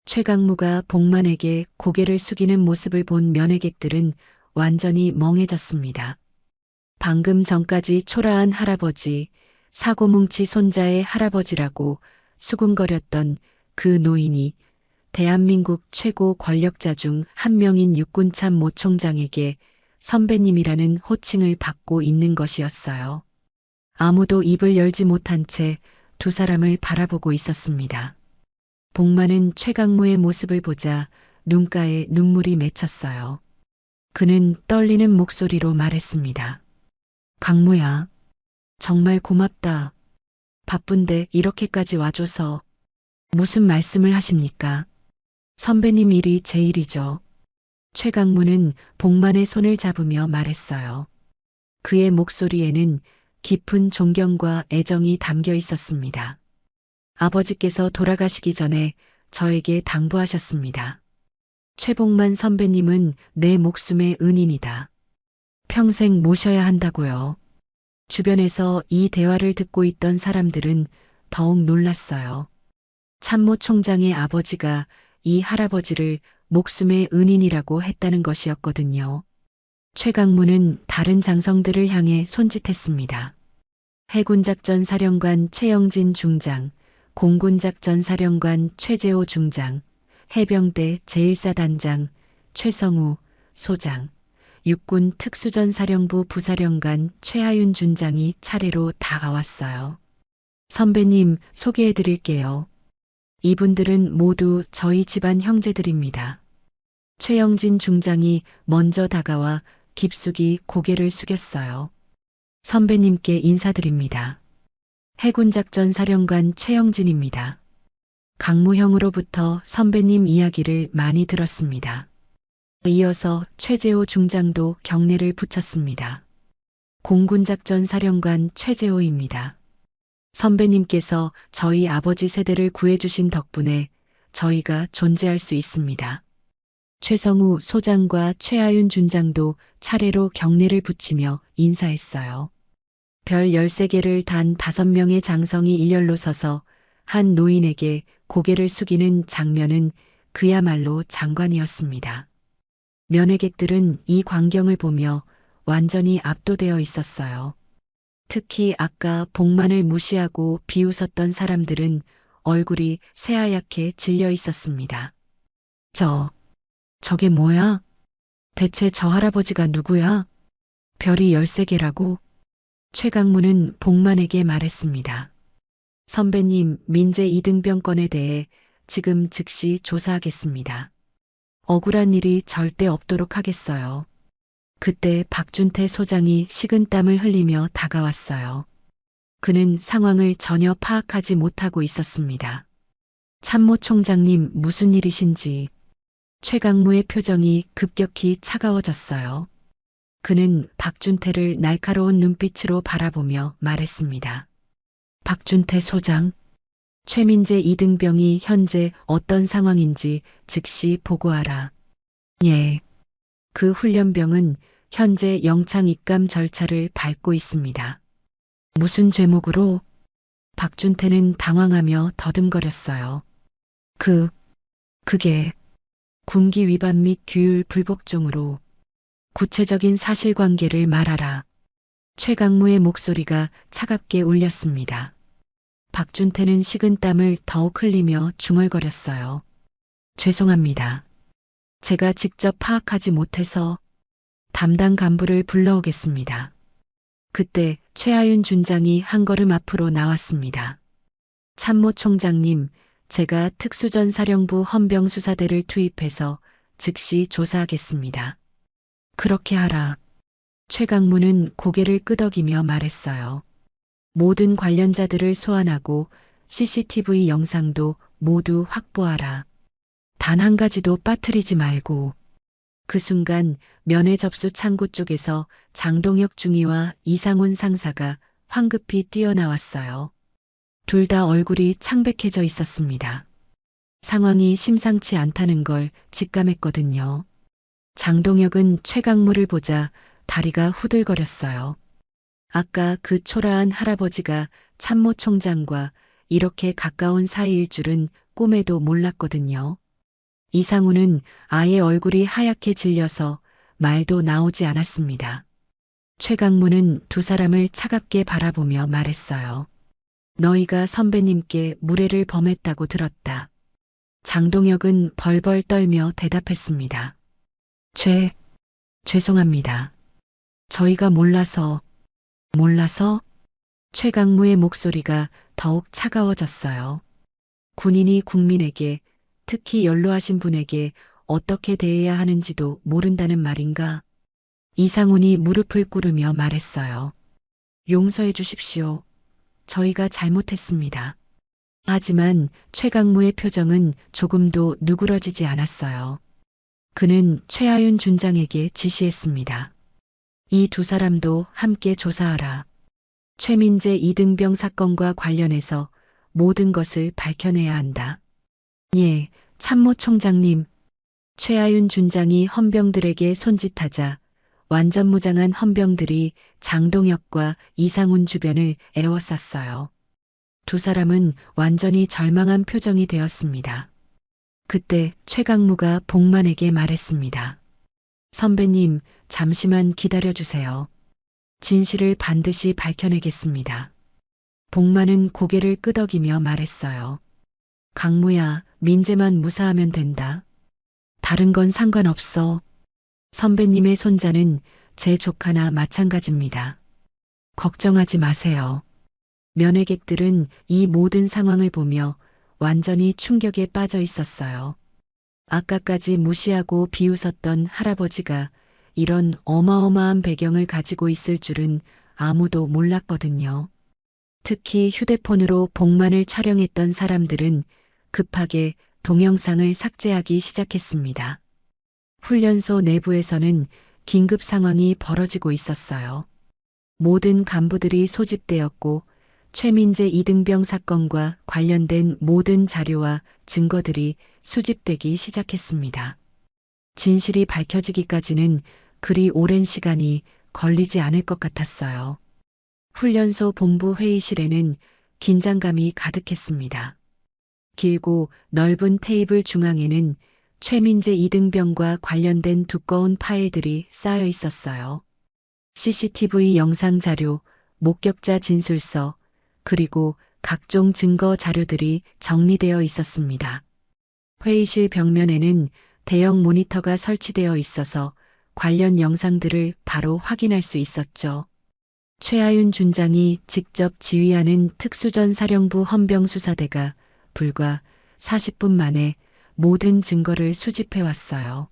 최강무가 복만에게 고개를 숙이는 모습을 본 면회객들은 완전히 멍해졌습니다. 방금 전까지 초라한 할아버지, 사고뭉치 손자의 할아버지라고 수군거렸던 그 노인이 대한민국 최고 권력자 중 한 명인 육군참 모 총장에게 선배님이라는 호칭을 받고 있는 것이었어요. 아무도 입을 열지 못한 채 두 사람을 바라보고 있었습니다. 복만은 최강무의 모습을 보자 눈가에 눈물이 맺혔어요. 그는 떨리는 목소리로 말했습니다. 강무야, 정말 고맙다. 바쁜데 이렇게까지 와줘서. 무슨 말씀을 하십니까? 선배님 일이 제 일이죠. 최강무는 복만의 손을 잡으며 말했어요. 그의 목소리에는 깊은 존경과 애정이 담겨 있었습니다. 아버지께서 돌아가시기 전에 저에게 당부하셨습니다. 최복만 선배님은 내 목숨의 은인이다. 평생 모셔야 한다고요. 주변에서 이 대화를 듣고 있던 사람들은 더욱 놀랐어요. 참모 총장의 아버지가 이 할아버지를 목숨의 은인이라고 했다는 것이었거든요. 최강무는 다른 장성들을 향해 손짓했습니다. 해군작전 사령관 최영진 중장, 공군작전 사령관 최재호 중장, 해병대 제1사단장 최성우 소장, 육군 특수전사령부 부사령관 최하윤 준장이 차례로 다가왔어요. 선배님 소개해 드릴게요. 이분들은 모두 저희 집안 형제들입니다. 최영진 중장이 먼저 다가와 깊숙이 고개를 숙였어요. 선배님께 인사드립니다. 해군작전 사령관 최영진입니다. 강무형으로부터 선배님 이야기를 많이 들었습니다. 이어서 최재호 중장도 경례를 붙였습니다. 공군작전 사령관 최재호입니다. 선배님께서 저희 아버지 세대를 구해주신 덕분에 저희가 존재할 수 있습니다. 최성우 소장과 최하윤 준장도 차례로 경례를 붙이며 인사했어요. 별 13개를 단 5명의 장성이 일렬로 서서 한 노인에게 고개를 숙이는 장면은 그야말로 장관이었습니다. 면회객들은 이 광경을 보며 완전히 압도되어 있었어요. 특히 아까 복만을 무시하고 비웃었던 사람들은 얼굴이 새하얗게 질려 있었습니다. 저게 뭐야? 대체 저 할아버지가 누구야? 별이 13개라고? 최강무는 복만에게 말했습니다. 선배님 민재 이등병 건에 대해 지금 즉시 조사하겠습니다. 억울한 일이 절대 없도록 하겠어요. 그때 박준태 소장이 식은땀을 흘리며 다가왔어요. 그는 상황을 전혀 파악하지 못하고 있었습니다. 참모 총장님 무슨 일이신지. 최강무의 표정이 급격히 차가워졌어요. 그는 박준태를 날카로운 눈빛으로 바라보며 말했습니다. 박준태 소장, 최민재 이등병이 현재 어떤 상황인지 즉시 보고하라. 예. 그 훈련병은 현재 영창 입감 절차를 밟고 있습니다. 무슨 죄목으로? 박준태는 당황하며 더듬거렸어요. 그게 군기 위반 및 규율 불복종으로. 구체적인 사실관계를 말하라. 최강무의 목소리가 차갑게 울렸습니다. 박준태는 식은땀을 더욱 흘리며 중얼거렸어요. 죄송합니다. 제가 직접 파악하지 못해서 담당 간부를 불러오겠습니다. 그때 최하윤 준장이 한 걸음 앞으로 나왔습니다. 참모 총장님, 제가 특수전사령부 헌병수사대를 투입해서 즉시 조사하겠습니다. 그렇게 하라. 최강무는 고개를 끄덕이며 말했어요. 모든 관련자들을 소환하고 CCTV 영상도 모두 확보하라. 단 한 가지도 빠뜨리지 말고. 그 순간 면회 접수 창구 쪽에서 장동혁 중위와 이상훈 상사가 황급히 뛰어나왔어요. 둘 다 얼굴이 창백해져 있었습니다. 상황이 심상치 않다는 걸 직감했거든요. 장동혁은 최강무를 보자 다리가 후들거렸어요. 아까 그 초라한 할아버지가 참모 총장과 이렇게 가까운 사이일 줄은 꿈에도 몰랐거든요. 이상훈은 아예 얼굴이 하얗게 질려서 말도 나오지 않았습니다. 최강무는 두 사람을 차갑게 바라보며 말했어요. 너희가 선배님께 무례를 범했다고 들었다. 장동혁은 벌벌 떨며 대답했습니다. 죄송합니다. 저희가 몰라서. 최강무의 목소리가 더욱 차가워졌어요. 군인이 국민에게, 특히 연로하신 분에게 어떻게 대해야 하는지도 모른다는 말인가? 이상훈이 무릎을 꿇으며 말했어요. 용서해 주십시오. 저희가 잘못했습니다. 하지만 최강무의 표정은 조금도 누그러지지 않았어요. 그는 최하윤 준장에게 지시했습니다. 이 두 사람도 함께 조사하라. 최민재 이등병 사건과 관련해서 모든 것을 밝혀내야 한다. 예, 참모총장님. 최하윤 준장이 헌병들에게 손짓하자 완전무장한 헌병들이 장동혁과 이상훈 주변을 에워쌌어요. 두 사람은 완전히 절망한 표정이 되었습니다. 그때 최강무가 복만에게 말했습니다. 선배님, 잠시만 기다려주세요. 진실을 반드시 밝혀내겠습니다. 복만은 고개를 끄덕이며 말했어요. 강무야, 민재만 무사하면 된다. 다른 건 상관없어. 선배님의 손자는 제 조카나 마찬가지입니다. 걱정하지 마세요. 면회객들은 이 모든 상황을 보며 완전히 충격에 빠져 있었어요. 아까까지 무시하고 비웃었던 할아버지가 이런 어마어마한 배경을 가지고 있을 줄은 아무도 몰랐거든요. 특히 휴대폰으로 복만을 촬영했던 사람들은 급하게 동영상을 삭제하기 시작했습니다. 훈련소 내부에서는 긴급 상황이 벌어지고 있었어요. 모든 간부들이 소집되었고 최민재 이등병 사건과 관련된 모든 자료와 증거들이 수집되기 시작했습니다. 진실이 밝혀지기까지는 그리 오랜 시간이 걸리지 않을 것 같았어요. 훈련소 본부 회의실에는 긴장감이 가득했습니다. 길고 넓은 테이블 중앙에는 최민재 이등병과 관련된 두꺼운 파일들이 쌓여 있었어요. CCTV 영상 자료, 목격자 진술서, 그리고 각종 증거 자료들이 정리되어 있었습니다. 회의실 벽면에는 대형 모니터가 설치되어 있어서 관련 영상들을 바로 확인할 수 있었죠. 최하윤 준장이 직접 지휘하는 특수전사령부 헌병수사대가 불과 40분 만에 모든 증거를 수집해 왔어요.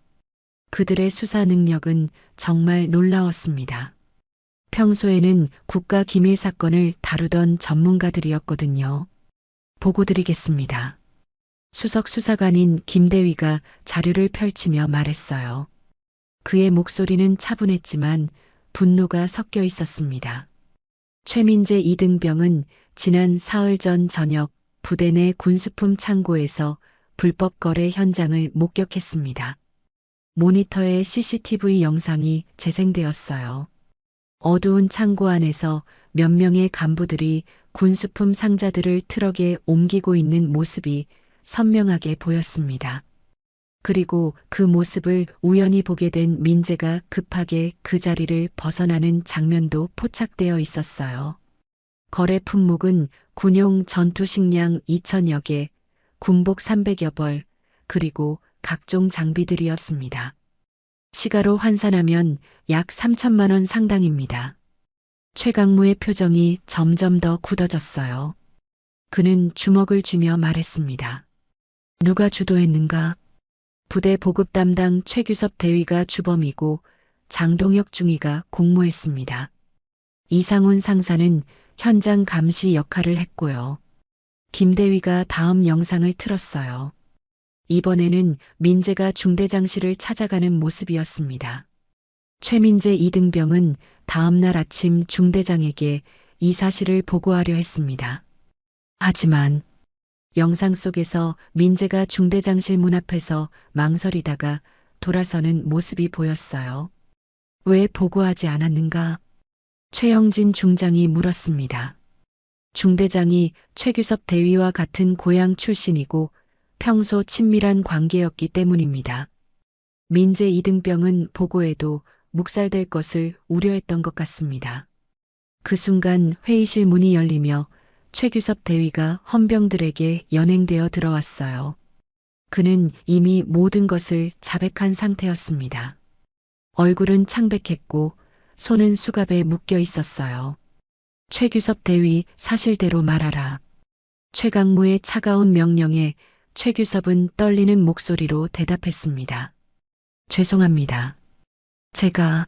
그들의 수사 능력은 정말 놀라웠습니다. 평소에는 국가 기밀 사건을 다루던 전문가들이었거든요. 보고 드리겠습니다. 수석 수사관인 김대위가 자료를 펼치며 말했어요. 그의 목소리는 차분했지만 분노가 섞여 있었습니다. 최민재 이등병은 지난 사흘 전 저녁 부대 내 군수품 창고에서 불법 거래 현장을 목격했습니다. 모니터에 CCTV 영상이 재생되었어요. 어두운 창고 안에서 몇 명의 간부들이 군수품 상자들을 트럭에 옮기고 있는 모습이 선명하게 보였습니다. 그리고 그 모습을 우연히 보게 된 민재가 급하게 그 자리를 벗어나는 장면도 포착되어 있었어요. 거래 품목은 군용 전투 식량 2,000여 개, 군복 300여 벌, 그리고 각종 장비들이었습니다. 시가로 환산하면 약 3천만 원 상당입니다. 최강무의 표정이 점점 더 굳어졌어요. 그는 주먹을 쥐며 말했습니다. 누가 주도했는가? 부대 보급 담당 최규섭 대위가 주범이고 장동혁 중위가 공모했습니다. 이상훈 상사는 현장 감시 역할을 했고요. 김대위가 다음 영상을 틀었어요. 이번에는 민재가 중대장실을 찾아가는 모습이었습니다. 최민재 이등병은 다음 날 아침 중대장에게 이 사실을 보고하려 했습니다. 하지만 영상 속에서 민재가 중대장실 문 앞에서 망설이다가 돌아서는 모습이 보였어요. 왜 보고하지 않았는가? 최영진 중장이 물었습니다. 중대장이 최규섭 대위와 같은 고향 출신이고 평소 친밀한 관계였기 때문입니다. 민재 이등병은 보고에도 묵살될 것을 우려했던 것 같습니다. 그 순간 회의실 문이 열리며 최규섭 대위가 헌병들에게 연행되어 들어왔어요. 그는 이미 모든 것을 자백한 상태였습니다. 얼굴은 창백했고 손은 수갑에 묶여 있었어요. 최규섭 대위, 사실대로 말하라. 최강무의 차가운 명령에 최규섭은 떨리는 목소리로 대답했습니다. 죄송합니다. 제가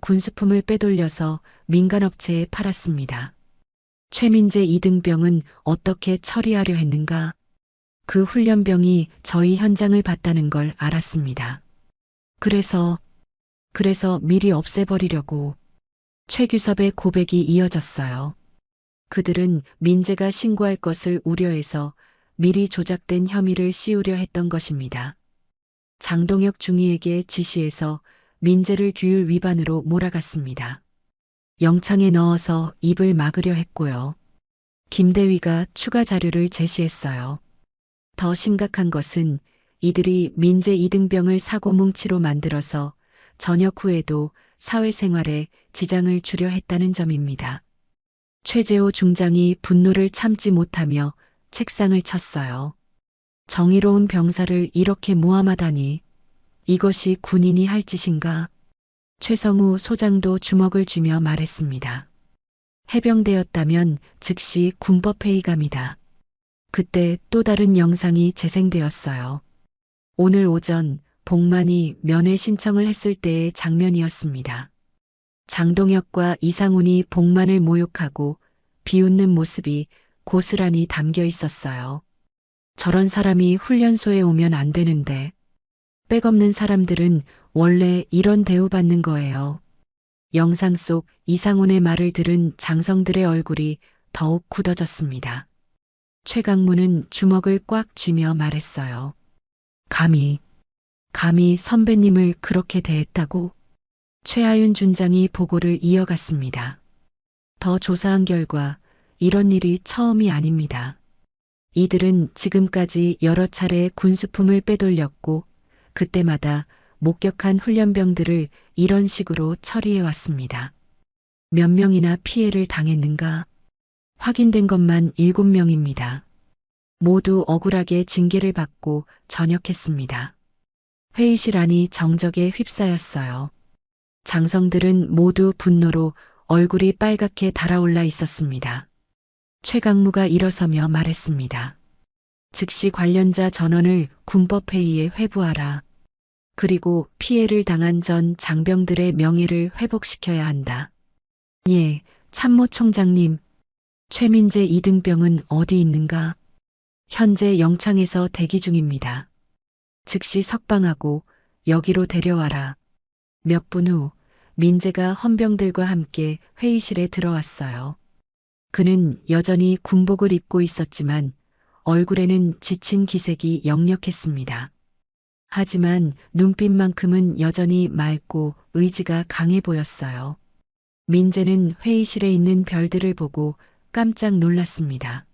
군수품을 빼돌려서 민간업체에 팔았습니다. 최민재 이등병은 어떻게 처리하려 했는가? 그 훈련병이 저희 현장을 봤다는 걸 알았습니다. 그래서 미리 없애버리려고. 최규섭의 고백이 이어졌어요. 그들은 민재가 신고할 것을 우려해서 미리 조작된 혐의를 씌우려 했던 것입니다. 장동혁 중위에게 지시해서 민재를 규율 위반으로 몰아갔습니다. 영창에 넣어서 입을 막으려 했고요. 김대위가 추가 자료를 제시했어요. 더 심각한 것은 이들이 민재 이등병을 사고뭉치로 만들어서 전역 후에도 사회생활에 지장을 주려 했다는 점입니다. 최재호 중장이 분노를 참지 못하며 책상을 쳤어요. 정의로운 병사를 이렇게 모함하다니, 이것이 군인이 할 짓인가? 최성우 소장도 주먹을 쥐며 말했습니다. 해병대였다면 즉시 군법회의감이다. 그때 또 다른 영상이 재생되었어요. 오늘 오전 복만이 면회 신청을 했을 때의 장면이었습니다. 장동혁과 이상훈이 복만을 모욕하고 비웃는 모습이 고스란히 담겨 있었어요. 저런 사람이 훈련소에 오면 안 되는데, 백없는 사람들은 원래 이런 대우받는 거예요. 영상 속 이상훈의 말을 들은 장성들의 얼굴이 더욱 굳어졌습니다. 최강무는 주먹을 꽉 쥐며 말했어요. 감히 선배님을 그렇게 대했다고? 최하윤 준장이 보고를 이어갔습니다. 더 조사한 결과 이런 일이 처음이 아닙니다. 이들은 지금까지 여러 차례 군수품을 빼돌렸고 그때마다 목격한 훈련병들을 이런 식으로 처리해 왔습니다. 몇 명이나 피해를 당했는가? 확인된 것만 7명입니다. 모두 억울하게 징계를 받고 전역했습니다. 회의실 안이 정적에 휩싸였어요. 장성들은 모두 분노로 얼굴이 빨갛게 달아올라 있었습니다. 최강무가 일어서며 말했습니다. 즉시 관련자 전원을 군법회의에 회부하라. 그리고 피해를 당한 전 장병들의 명예를 회복시켜야 한다. 예, 참모총장님. 최민재 이등병은 어디 있는가? 현재 영창에서 대기 중입니다. 즉시 석방하고 여기로 데려와라. 몇 분 후 민재가 헌병들과 함께 회의실에 들어왔어요. 그는 여전히 군복을 입고 있었지만 얼굴에는 지친 기색이 역력했습니다. 하지만 눈빛만큼은 여전히 맑고 의지가 강해 보였어요. 민재는 회의실에 있는 별들을 보고 깜짝 놀랐습니다.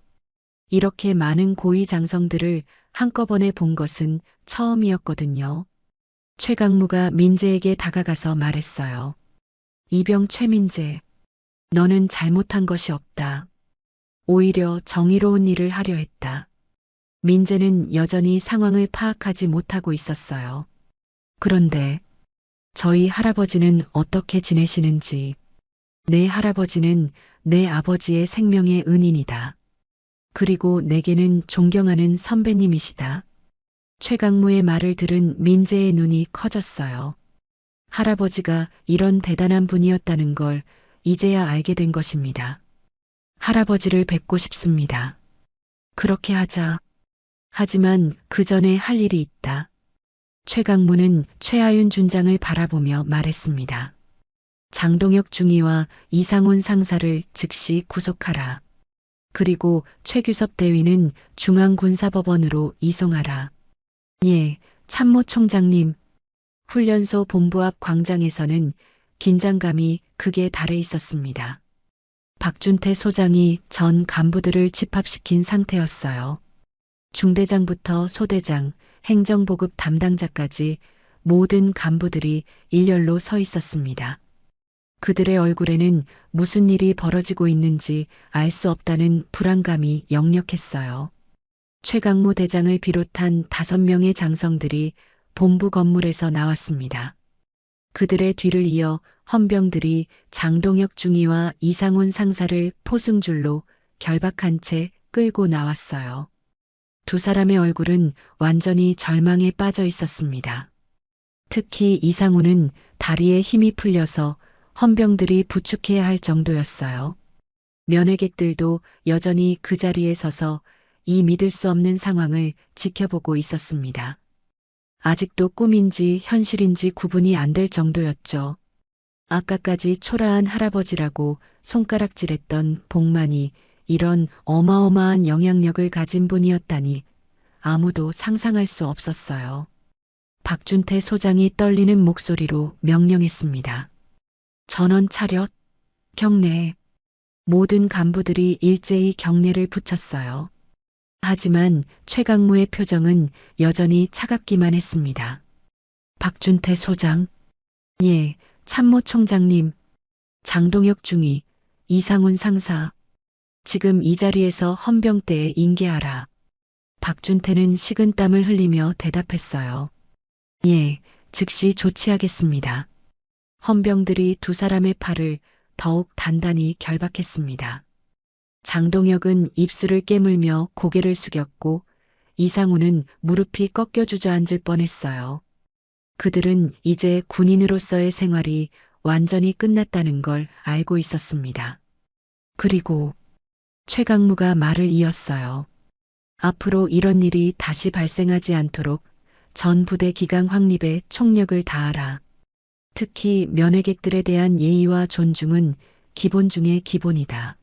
이렇게 많은 고위 장성들을 한꺼번에 본 것은 처음이었거든요. 최강무가 민재에게 다가가서 말했어요. 이병 최민재, 너는 잘못한 것이 없다. 오히려 정의로운 일을 하려 했다. 민재는 여전히 상황을 파악하지 못하고 있었어요. 그런데 저희 할아버지는 어떻게 지내시는지. 내 할아버지는 내 아버지의 생명의 은인이다. 그리고 내게는 존경하는 선배님이시다. 최강무의 말을 들은 민재의 눈이 커졌어요. 할아버지가 이런 대단한 분이었다는 걸 이제야 알게 된 것입니다. 할아버지를 뵙고 싶습니다. 그렇게 하자. 하지만 그 전에 할 일이 있다. 최강무는 최하윤 준장을 바라보며 말했습니다. 장동혁 중위와 이상훈 상사를 즉시 구속하라. 그리고 최규섭 대위는 중앙군사법원으로 이송하라. 예, 참모총장님. 훈련소 본부 앞 광장에서는 긴장감이 극에 달해 있었습니다. 박준태 소장이 전 간부들을 집합시킨 상태였어요. 중대장부터 소대장, 행정보급 담당자까지 모든 간부들이 일렬로 서 있었습니다. 그들의 얼굴에는 무슨 일이 벌어지고 있는지 알 수 없다는 불안감이 역력했어요. 최강무 대장을 비롯한 5명의 장성들이 본부 건물에서 나왔습니다. 그들의 뒤를 이어 헌병들이 장동혁 중위와 이상훈 상사를 포승줄로 결박한 채 끌고 나왔어요. 두 사람의 얼굴은 완전히 절망에 빠져 있었습니다. 특히 이상훈은 다리에 힘이 풀려서 헌병들이 부축해야 할 정도였어요. 면회객들도 여전히 그 자리에 서서 이 믿을 수 없는 상황을 지켜보고 있었습니다. 아직도 꿈인지 현실인지 구분이 안 될 정도였죠. 아까까지 초라한 할아버지라고 손가락질했던 복만이 이런 어마어마한 영향력을 가진 분이었다니 아무도 상상할 수 없었어요. 박준태 소장이 떨리는 목소리로 명령했습니다. 전원 차렷, 경례. 모든 간부들이 일제히 경례를 붙였어요. 하지만 최강무의 표정은 여전히 차갑기만 했습니다. 박준태 소장, 예, 참모총장님, 장동혁 중위, 이상훈 상사, 지금 이 자리에서 헌병대에 인계하라. 박준태는 식은땀을 흘리며 대답했어요. 예, 즉시 조치하겠습니다. 헌병들이 두 사람의 팔을 더욱 단단히 결박했습니다. 장동혁은 입술을 깨물며 고개를 숙였고 이상훈은 무릎이 꺾여 주저앉을 뻔했어요. 그들은 이제 군인으로서의 생활이 완전히 끝났다는 걸 알고 있었습니다. 그리고 최강무가 말을 이었어요. 앞으로 이런 일이 다시 발생하지 않도록 전 부대 기강 확립에 총력을 다하라. 특히 면회객들에 대한 예의와 존중은 기본 중의 기본이다.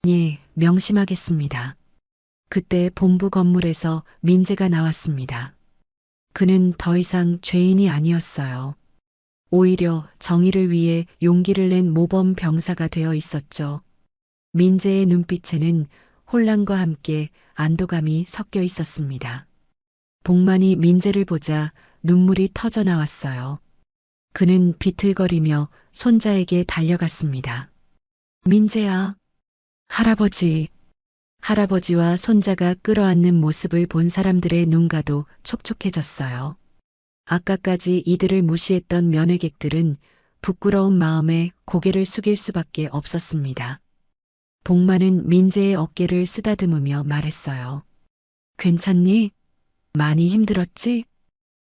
예, 명심하겠습니다. 그때 본부 건물에서 민재가 나왔습니다. 그는 더 이상 죄인이 아니었어요. 오히려 정의를 위해 용기를 낸 모범 병사가 되어 있었죠. 민재의 눈빛에는 혼란과 함께 안도감이 섞여 있었습니다. 복만이 민재를 보자 눈물이 터져 나왔어요. 그는 비틀거리며 손자에게 달려갔습니다. 민재야, 할아버지. 할아버지와 손자가 끌어안는 모습을 본 사람들의 눈가도 촉촉해졌어요. 아까까지 이들을 무시했던 면회객들은 부끄러운 마음에 고개를 숙일 수밖에 없었습니다. 복만은 민재의 어깨를 쓰다듬으며 말했어요. 괜찮니? 많이 힘들었지?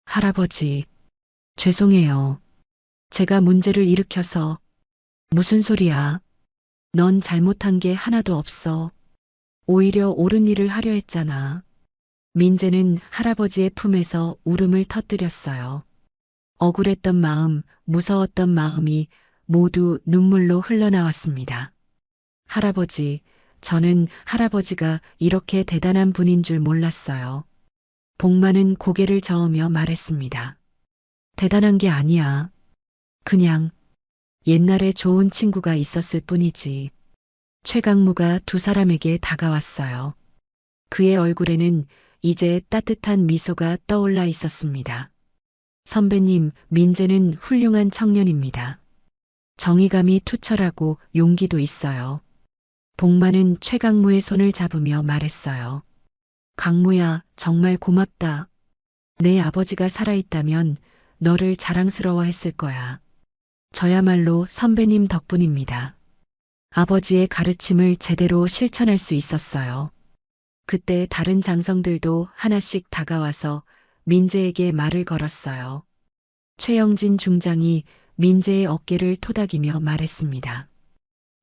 할아버지, 죄송해요. 제가 문제를 일으켜서. 무슨 소리야? 넌 잘못한 게 하나도 없어. 오히려 옳은 일을 하려 했잖아. 민재는 할아버지의 품에서 울음을 터뜨렸어요. 억울했던 마음, 무서웠던 마음이 모두 눈물로 흘러나왔습니다. 할아버지, 저는 할아버지가 이렇게 대단한 분인 줄 몰랐어요. 복만은 고개를 저으며 말했습니다. 대단한 게 아니야. 그냥 옛날에 좋은 친구가 있었을 뿐이지. 최강무가 두 사람에게 다가왔어요. 그의 얼굴에는 이제 따뜻한 미소가 떠올라 있었습니다. 선배님, 민재는 훌륭한 청년입니다. 정의감이 투철하고 용기도 있어요. 복만은 최강무의 손을 잡으며 말했어요. 강무야, 정말 고맙다. 내 아버지가 살아있다면 너를 자랑스러워했을 거야. 저야말로 선배님 덕분입니다. 아버지의 가르침을 제대로 실천할 수 있었어요. 그때 다른 장성들도 하나씩 다가와서 민재에게 말을 걸었어요. 최영진 중장이 민재의 어깨를 토닥이며 말했습니다.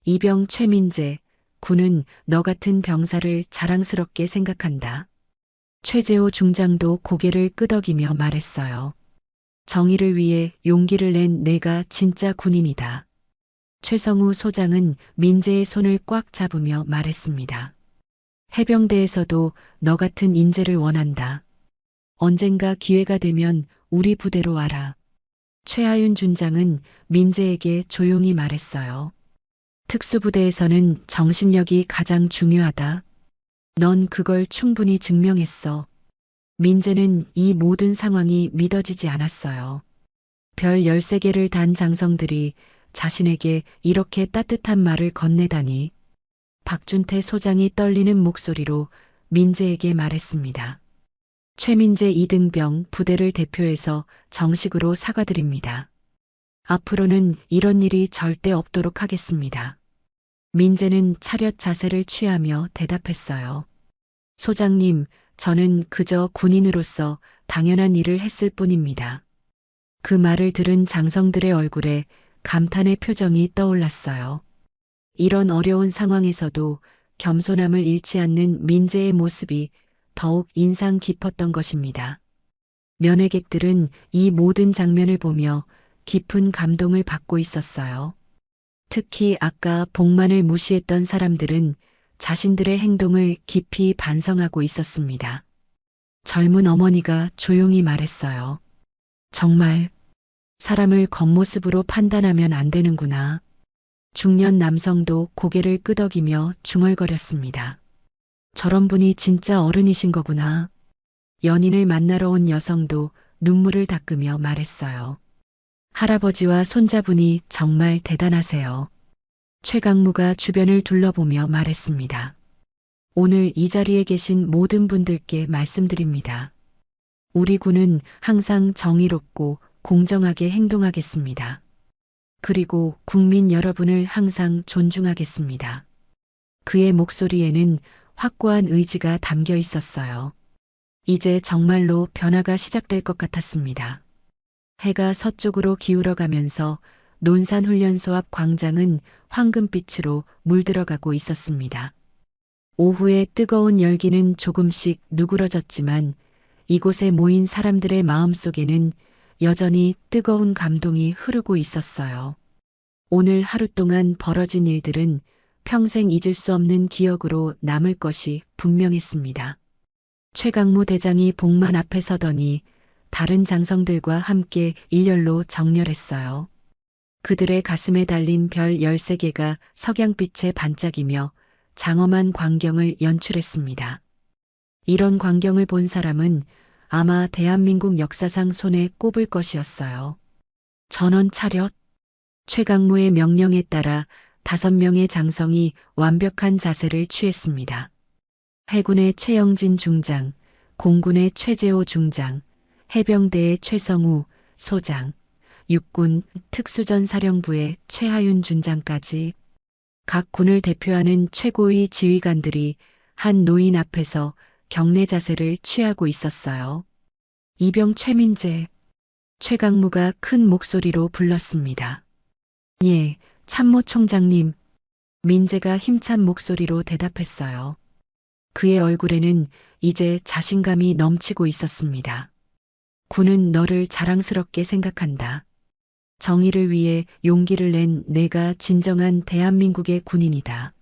이병 최민재, 군은 너 같은 병사를 자랑스럽게 생각한다. 최재호 중장도 고개를 끄덕이며 말했어요. 정의를 위해 용기를 낸 내가 진짜 군인이다. 최성우 소장은 민재의 손을 꽉 잡으며 말했습니다. 해병대에서도 너 같은 인재를 원한다. 언젠가 기회가 되면 우리 부대로 와라. 최하윤 준장은 민재에게 조용히 말했어요. 특수부대에서는 정신력이 가장 중요하다. 넌 그걸 충분히 증명했어. 민재는 이 모든 상황이 믿어지지 않았어요. 별 13개를 단 장성들이 자신에게 이렇게 따뜻한 말을 건네다니. 박준태 소장이 떨리는 목소리로 민재에게 말했습니다. 최민재 이등병 부대를 대표해서 정식으로 사과드립니다. 앞으로는 이런 일이 절대 없도록 하겠습니다. 민재는 차렷 자세를 취하며 대답했어요. 소장님, 저는 그저 군인으로서 당연한 일을 했을 뿐입니다. 그 말을 들은 장성들의 얼굴에 감탄의 표정이 떠올랐어요. 이런 어려운 상황에서도 겸손함을 잃지 않는 민재의 모습이 더욱 인상 깊었던 것입니다. 면회객들은 이 모든 장면을 보며 깊은 감동을 받고 있었어요. 특히 아까 복만을 무시했던 사람들은 자신들의 행동을 깊이 반성하고 있었습니다. 젊은 어머니가 조용히 말했어요. 정말 사람을 겉모습으로 판단하면 안 되는구나. 중년 남성도 고개를 끄덕이며 중얼거렸습니다. 저런 분이 진짜 어른이신 거구나. 연인을 만나러 온 여성도 눈물을 닦으며 말했어요. 할아버지와 손자분이 정말 대단하세요. 최강무가 주변을 둘러보며 말했습니다. 오늘 이 자리에 계신 모든 분들께 말씀드립니다. 우리 군은 항상 정의롭고 공정하게 행동하겠습니다. 그리고 국민 여러분을 항상 존중하겠습니다. 그의 목소리에는 확고한 의지가 담겨 있었어요. 이제 정말로 변화가 시작될 것 같았습니다. 해가 서쪽으로 기울어가면서 논산훈련소 앞 광장은 황금빛으로 물들어가고 있었습니다. 오후의 뜨거운 열기는 조금씩 누그러졌지만 이곳에 모인 사람들의 마음속에는 여전히 뜨거운 감동이 흐르고 있었어요. 오늘 하루 동안 벌어진 일들은 평생 잊을 수 없는 기억으로 남을 것이 분명했습니다. 최강무 대장이 복만 앞에 서더니 다른 장성들과 함께 일렬로 정렬했어요. 그들의 가슴에 달린 별 13개가 석양빛에 반짝이며 장엄한 광경을 연출했습니다. 이런 광경을 본 사람은 아마 대한민국 역사상 손에 꼽을 것이었어요. 전원 차렷. 최강무의 명령에 따라 5명의 장성이 완벽한 자세를 취했습니다. 해군의 최영진 중장, 공군의 최재호 중장, 해병대의 최성우 소장, 육군 특수전사령부의 최하윤 준장까지 각 군을 대표하는 최고위 지휘관들이 한 노인 앞에서 경례 자세를 취하고 있었어요. 이병 최민재, 최강무가 큰 목소리로 불렀습니다. 예, 참모총장님. 민재가 힘찬 목소리로 대답했어요. 그의 얼굴에는 이제 자신감이 넘치고 있었습니다. 군은 너를 자랑스럽게 생각한다. 정의를 위해 용기를 낸 내가 진정한 대한민국의 군인이다.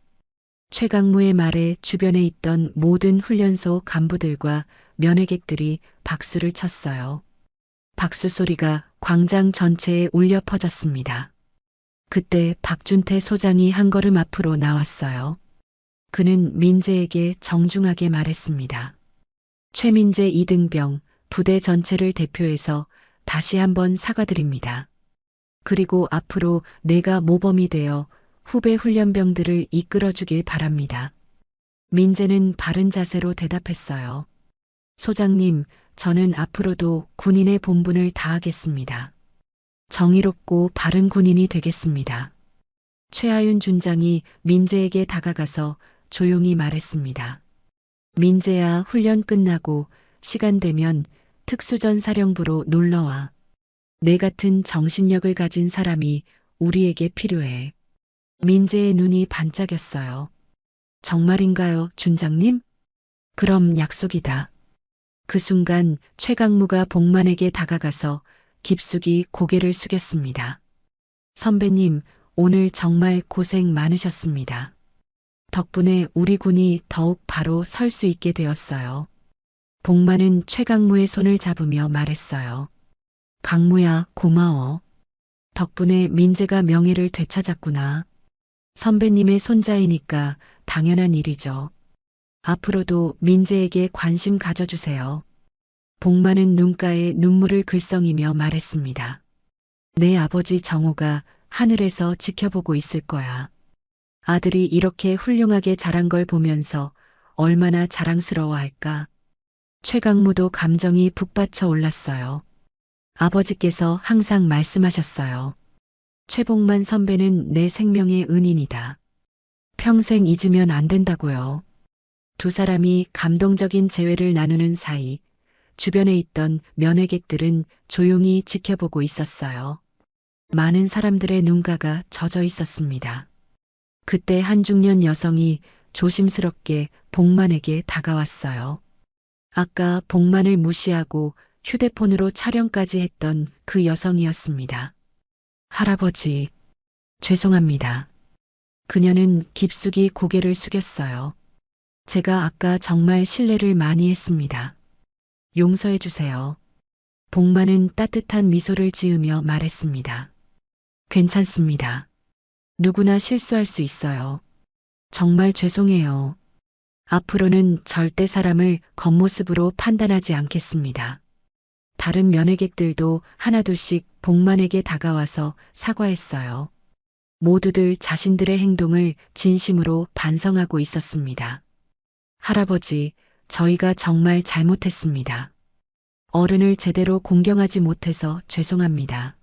최강무의 말에 주변에 있던 모든 훈련소 간부들과 면회객들이 박수를 쳤어요. 박수 소리가 광장 전체에 울려 퍼졌습니다. 그때 박준태 소장이 한 걸음 앞으로 나왔어요. 그는 민재에게 정중하게 말했습니다. 최민재 이등병 부대 전체를 대표해서 다시 한번 사과드립니다. 그리고 앞으로 내가 모범이 되어 후배 훈련병들을 이끌어주길 바랍니다. 민재는 바른 자세로 대답했어요. 소장님, 저는 앞으로도 군인의 본분을 다하겠습니다. 정의롭고 바른 군인이 되겠습니다. 최하윤 준장이 민재에게 다가가서 조용히 말했습니다. 민재야, 훈련 끝나고 시간 되면 특수전사령부로 놀러와. 내 같은 정신력을 가진 사람이 우리에게 필요해. 민재의 눈이 반짝였어요. 정말인가요, 준장님? 그럼 약속이다. 그 순간 최강무가 복만에게 다가가서 깊숙이 고개를 숙였습니다. 선배님, 오늘 정말 고생 많으셨습니다. 덕분에 우리 군이 더욱 바로 설 수 있게 되었어요. 복만은 최강무의 손을 잡으며 말했어요. 강무야, 고마워. 덕분에 민재가 명예를 되찾았구나. 선배님의 손자이니까 당연한 일이죠. 앞으로도 민재에게 관심 가져주세요. 복만은 눈가에 눈물을 글썽이며 말했습니다. 내 아버지 정호가 하늘에서 지켜보고 있을 거야. 아들이 이렇게 훌륭하게 자란 걸 보면서 얼마나 자랑스러워할까. 최강무도 감정이 북받쳐 올랐어요. 아버지께서 항상 말씀하셨어요. 최복만 선배는 내 생명의 은인이다. 평생 잊으면 안 된다고요. 두 사람이 감동적인 재회를 나누는 사이 주변에 있던 면회객들은 조용히 지켜보고 있었어요. 많은 사람들의 눈가가 젖어 있었습니다. 그때 한 중년 여성이 조심스럽게 복만에게 다가왔어요. 아까 복만을 무시하고 휴대폰으로 촬영까지 했던 그 여성이었습니다. 할아버지, 죄송합니다. 그녀는 깊숙이 고개를 숙였어요. 제가 아까 정말 실례를 많이 했습니다. 용서해 주세요. 복만은 따뜻한 미소를 지으며 말했습니다. 괜찮습니다. 누구나 실수할 수 있어요. 정말 죄송해요. 앞으로는 절대 사람을 겉모습으로 판단하지 않겠습니다. 다른 면회객들도 하나둘씩 복만에게 다가와서 사과했어요. 모두들 자신들의 행동을 진심으로 반성하고 있었습니다. 할아버지, 저희가 정말 잘못했습니다. 어른을 제대로 공경하지 못해서 죄송합니다.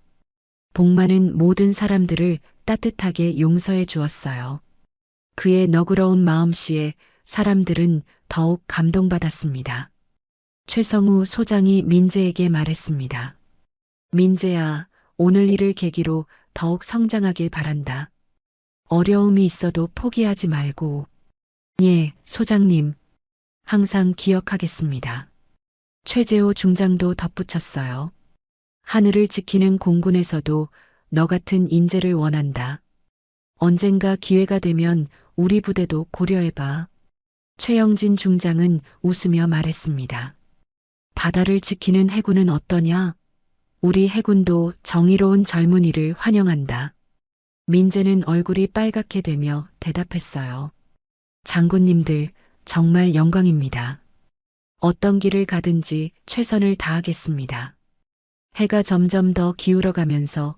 복만은 모든 사람들을 따뜻하게 용서해 주었어요. 그의 너그러운 마음씨에 사람들은 더욱 감동받았습니다. 최성우 소장이 민재에게 말했습니다. 민재야, 오늘 일을 계기로 더욱 성장하길 바란다. 어려움이 있어도 포기하지 말고. 예, 소장님. 항상 기억하겠습니다. 최재호 중장도 덧붙였어요. 하늘을 지키는 공군에서도 너 같은 인재를 원한다. 언젠가 기회가 되면 우리 부대도 고려해봐. 최영진 중장은 웃으며 말했습니다. 바다를 지키는 해군은 어떠냐? 우리 해군도 정의로운 젊은이를 환영한다. 민재는 얼굴이 빨갛게 되며 대답했어요. 장군님들, 정말 영광입니다. 어떤 길을 가든지 최선을 다하겠습니다. 해가 점점 더 기울어가면서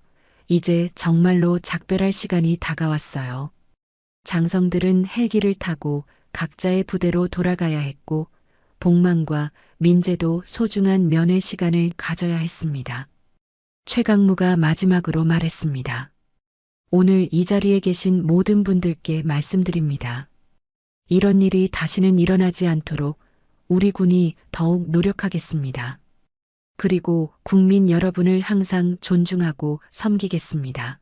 이제 정말로 작별할 시간이 다가왔어요. 장성들은 헬기를 타고 각자의 부대로 돌아가야 했고 복만과 민재도 소중한 면회 시간을 가져야 했습니다. 최강무가 마지막으로 말했습니다. 오늘 이 자리에 계신 모든 분들께 말씀드립니다. 이런 일이 다시는 일어나지 않도록 우리 군이 더욱 노력하겠습니다. 그리고 국민 여러분을 항상 존중하고 섬기겠습니다.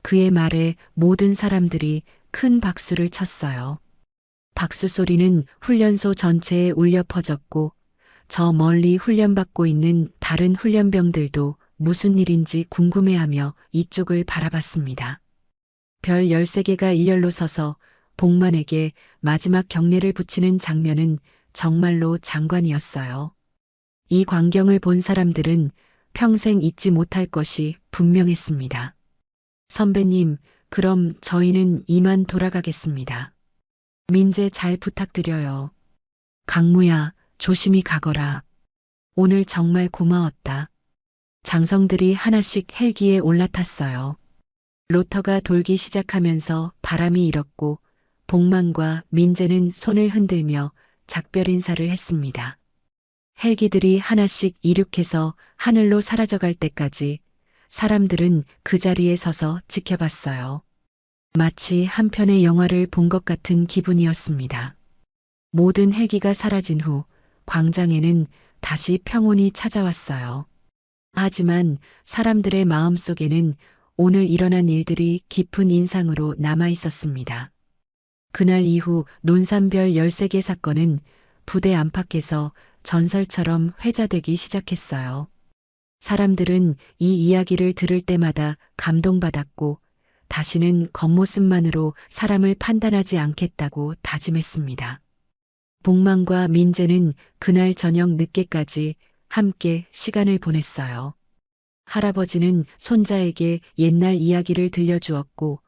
그의 말에 모든 사람들이 큰 박수를 쳤어요. 박수 소리는 훈련소 전체에 울려 퍼졌고 저 멀리 훈련받고 있는 다른 훈련병들도 무슨 일인지 궁금해하며 이쪽을 바라봤습니다. 별 13개가 일렬로 서서 복만에게 마지막 경례를 붙이는 장면은 정말로 장관이었어요. 이 광경을 본 사람들은 평생 잊지 못할 것이 분명했습니다. 선배님, 그럼 저희는 이만 돌아가겠습니다. 민재 잘 부탁드려요. 강무야, 조심히 가거라. 오늘 정말 고마웠다. 장성들이 하나씩 헬기에 올라탔어요. 로터가 돌기 시작하면서 바람이 일었고 복만과 민재는 손을 흔들며 작별 인사를 했습니다. 헬기들이 하나씩 이륙해서 하늘로 사라져갈 때까지 사람들은 그 자리에 서서 지켜봤어요. 마치 한 편의 영화를 본 것 같은 기분이었습니다. 모든 헬기가 사라진 후 광장에는 다시 평온이 찾아왔어요. 하지만 사람들의 마음속에는 오늘 일어난 일들이 깊은 인상으로 남아 있었습니다. 그날 이후 논산별 13개 사건은 부대 안팎에서 전설처럼 회자되기 시작했어요. 사람들은 이 이야기를 들을 때마다 감동받았고 다시는 겉모습만으로 사람을 판단하지 않겠다고 다짐했습니다. 복만과 민재는 그날 저녁 늦게까지 함께 시간을 보냈어요. 할아버지는 손자에게 옛날 이야기를 들려주었고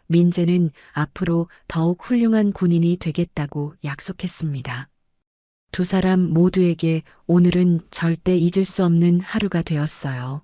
민재는 앞으로 더욱 훌륭한 군인이 되겠다고 약속했습니다. 두 사람 모두에게 오늘은 절대 잊을 수 없는 하루가 되었어요.